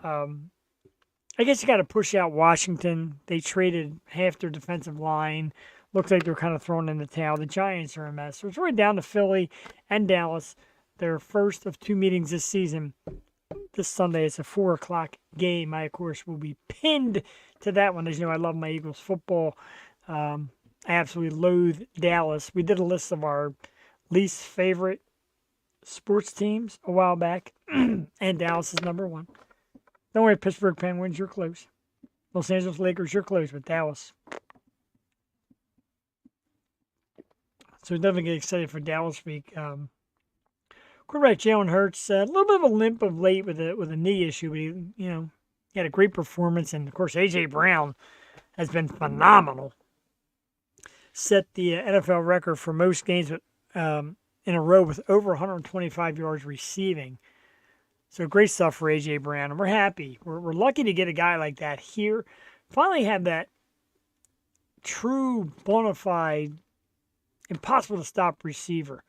I guess you got to push out Washington. They traded half their defensive line. Looks like they're kind of throwing in the towel. The Giants are a mess. So it's right down to Philly and Dallas. Their first of 2 meetings this season. This Sunday, it's a 4 o'clock game. I, of course, will be pinned to that one. As you know, I love my Eagles football. I absolutely loathe Dallas. We did a list of our least favorite sports teams a while back, and Dallas is number 1. Don't worry, Pittsburgh Penguins, you're close. Los Angeles Lakers, you're close, but Dallas. So definitely get excited for Dallas week. Quarterback Jalen Hurts, a little bit of a limp of late with a knee issue, but he had a great performance, and of course A.J. Brown has been phenomenal. Set the NFL record for most games in a row with over 125 yards receiving. So great stuff for A.J. Brown, and we're happy. We're lucky to get a guy like that here. Finally have that true, bona fide, impossible to stop receiver.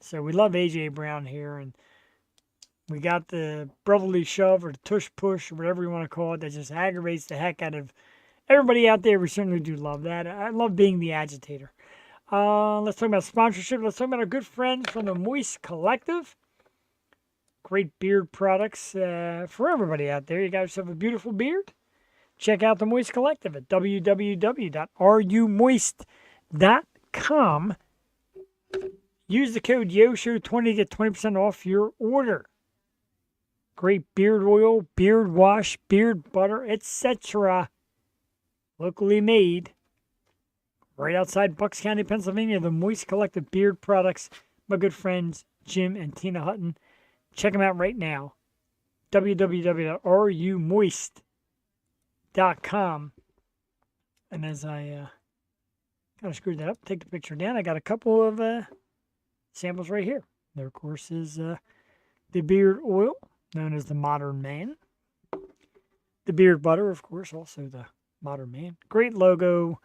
So we love A.J. Brown here, and we got the brotherly shove or the tush push or whatever you want to call it that just aggravates the heck out of everybody out there. We certainly do love that. I love being the agitator. Let's talk about sponsorship. Let's talk about our good friends from the Moist Collective. Great beard products for everybody out there. You got yourself a beautiful beard? Check out the Moist Collective at www.rumoist.com. Use the code YOSHOW20 to get 20% off your order. Great beard oil, beard wash, beard butter, etc. Locally made. Right outside Bucks County, Pennsylvania, the Moist Collective Beard Products. My good friends Jim and Tina Hutton. Check them out right now. www.rumoist.com. And as I kind of screwed that up, take the picture down. I got a couple of samples right here. There, of course, is the beard oil, known as the Modern Man. The beard butter, of course, also the Modern Man. Great logo,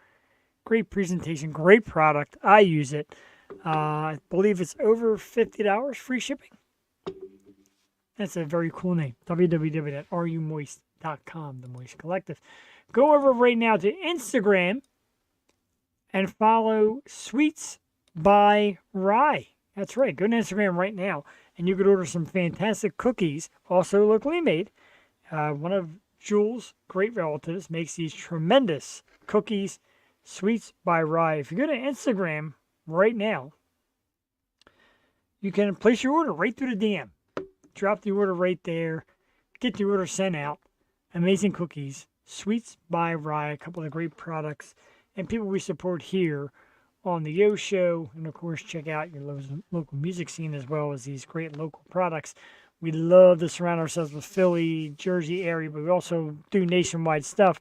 great presentation, great product. I use it. I believe it's over $50 free shipping. That's a very cool name. www.rumoist.com, the Moist Collective. Go over right now to Instagram and follow Sweets by Rye. That's right. Go to Instagram right now, and you could order some fantastic cookies, also locally made. One of Jules' great relatives makes these tremendous cookies, Sweets by Rye. If you go to Instagram right now, you can place your order right through the DM. Drop the order right there. Get the order sent out. Amazing cookies. Sweets by Rye. A couple of great products. And people we support here on the Yo Show. And, of course, check out your local music scene as well as these great local products. We love to surround ourselves with Philly, Jersey area, but we also do nationwide stuff.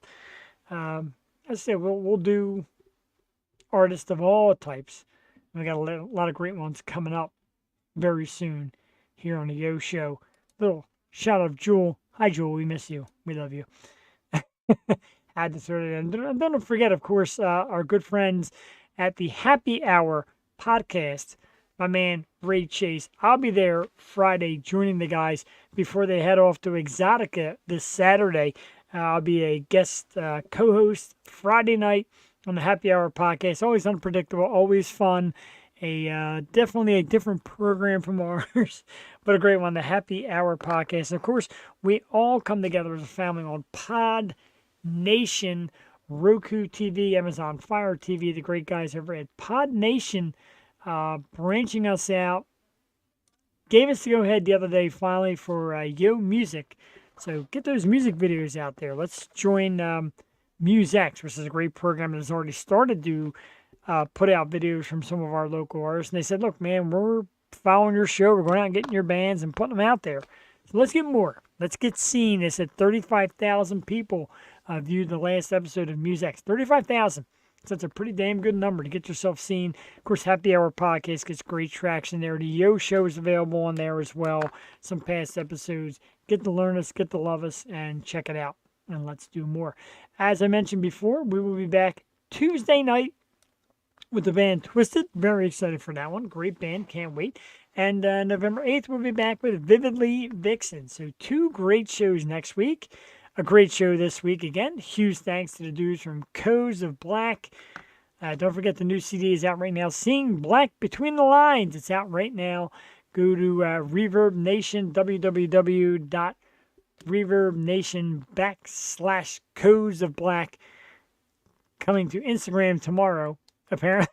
As I said, we'll do artists of all types. We got a lot of great ones coming up very soon here on the Yo Show. Little shout out of Jewel. Hi, Jewel. We miss you. We love you. Had to throw it in. Don't forget, of course, our good friends at the Happy Hour podcast. My man, Ray Chase. I'll be there Friday joining the guys before they head off to Exotica this Saturday. I'll be a guest co-host Friday night on the Happy Hour podcast. Always unpredictable, always fun. Definitely a different program from ours, but a great one, the Happy Hour podcast. And of course, we all come together as a family on Pod Nation, Roku TV, Amazon Fire TV, the great guys over at Pod Nation, branching us out. Gave us the go-ahead the other day, finally, for Yo Music. So get those music videos out there. Let's join MuseX, which is a great program that has already started to put out videos from some of our local artists. And they said, look, man, we're following your show. We're going out and getting your bands and putting them out there. So let's get more. Let's get seen. They said 35,000 people viewed the last episode of MuseX. 35,000. So that's a pretty damn good number to get yourself seen. Of course, Happy Hour podcast gets great traction there. The Yo Show is available on there as well. Some past episodes. Get to learn us, get to love us, and check it out. And let's do more. As I mentioned before, we will be back Tuesday night with the band Twisted. Very excited for that one. Great band. Can't wait. And November 8th, we'll be back with Vividly Vixen. So 2 great shows next week. A great show this week again. Huge thanks to the dudes from Codes of Black. Don't forget the new CD is out right now. Seeing Black Between the Lines. It's out right now. Go to Reverb Nation, www.reverbnation.com/Codes of Black. Coming to Instagram tomorrow, apparently.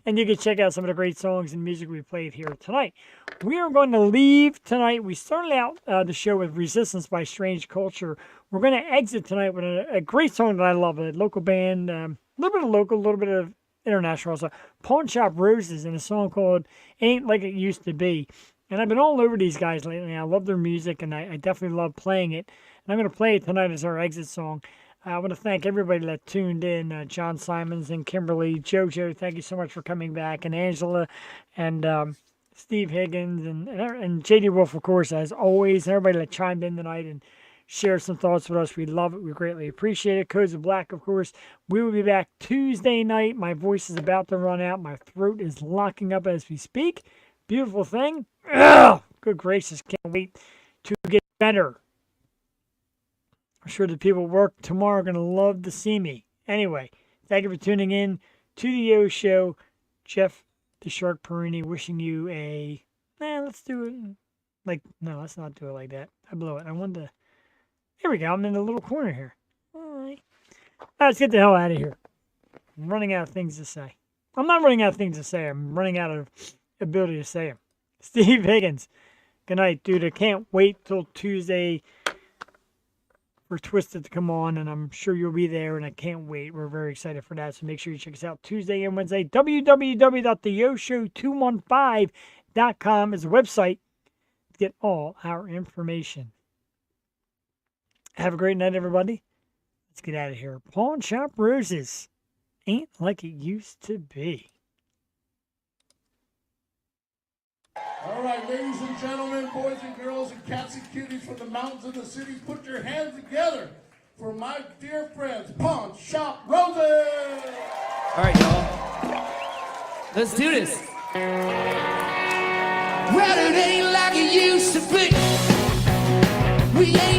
And you can check out some of the great songs and music we played here tonight. We are going to leave tonight. We started out the show with Resistance by Strange Culture. We're going to exit tonight with a great song that I love, a local band, a little bit of local, a little bit of international also. Pawn Shop Roses, and a song called Ain't Like It Used to Be. And I've been all over these guys lately. I love their music, and I definitely love playing it. And I'm going to play it tonight as our exit song. I want to thank everybody that tuned in. John Simons and Kimberly, JoJo, thank you so much for coming back, and Angela, and Steve Higgins, and JD Wolf, of course, as always. Everybody that chimed in tonight and shared some thoughts with us, we love it. We greatly appreciate it. Codes of Black, of course. We will be back Tuesday night. My voice is about to run out. My throat is locking up as we speak. Beautiful thing. Ugh! Good gracious, can't wait to get better. I'm sure the people at work tomorrow are going to love to see me. Anyway, thank you for tuning in to the Yo Show. Jeff the Shark Perini wishing you a... let's do it no, let's not do it like that. I blow it. I wanted to... Here we go. I'm in the little corner here. All right. Let's get the hell out of here. I'm running out of things to say. I'm not running out of things to say. I'm running out of ability to say them. Steve Higgins. Good night, dude. I can't wait till Tuesday for Twisted to come on, and I'm sure you'll be there, and I can't wait. We're very excited for that, so make sure you check us out Tuesday and Wednesday. www.theyoshow215.com is the website to get all our information. Have a great night, everybody. Let's get out of here. Pawn Shop Roses ain't like it used to be.
All right, ladies and gentlemen, boys and girls, and cats and cuties from the mountains and the cities, put your hands together for my dear friends, Pawn Shop Roses!
All right, y'all. Let's do this. Well, it ain't like it used to be. We ain't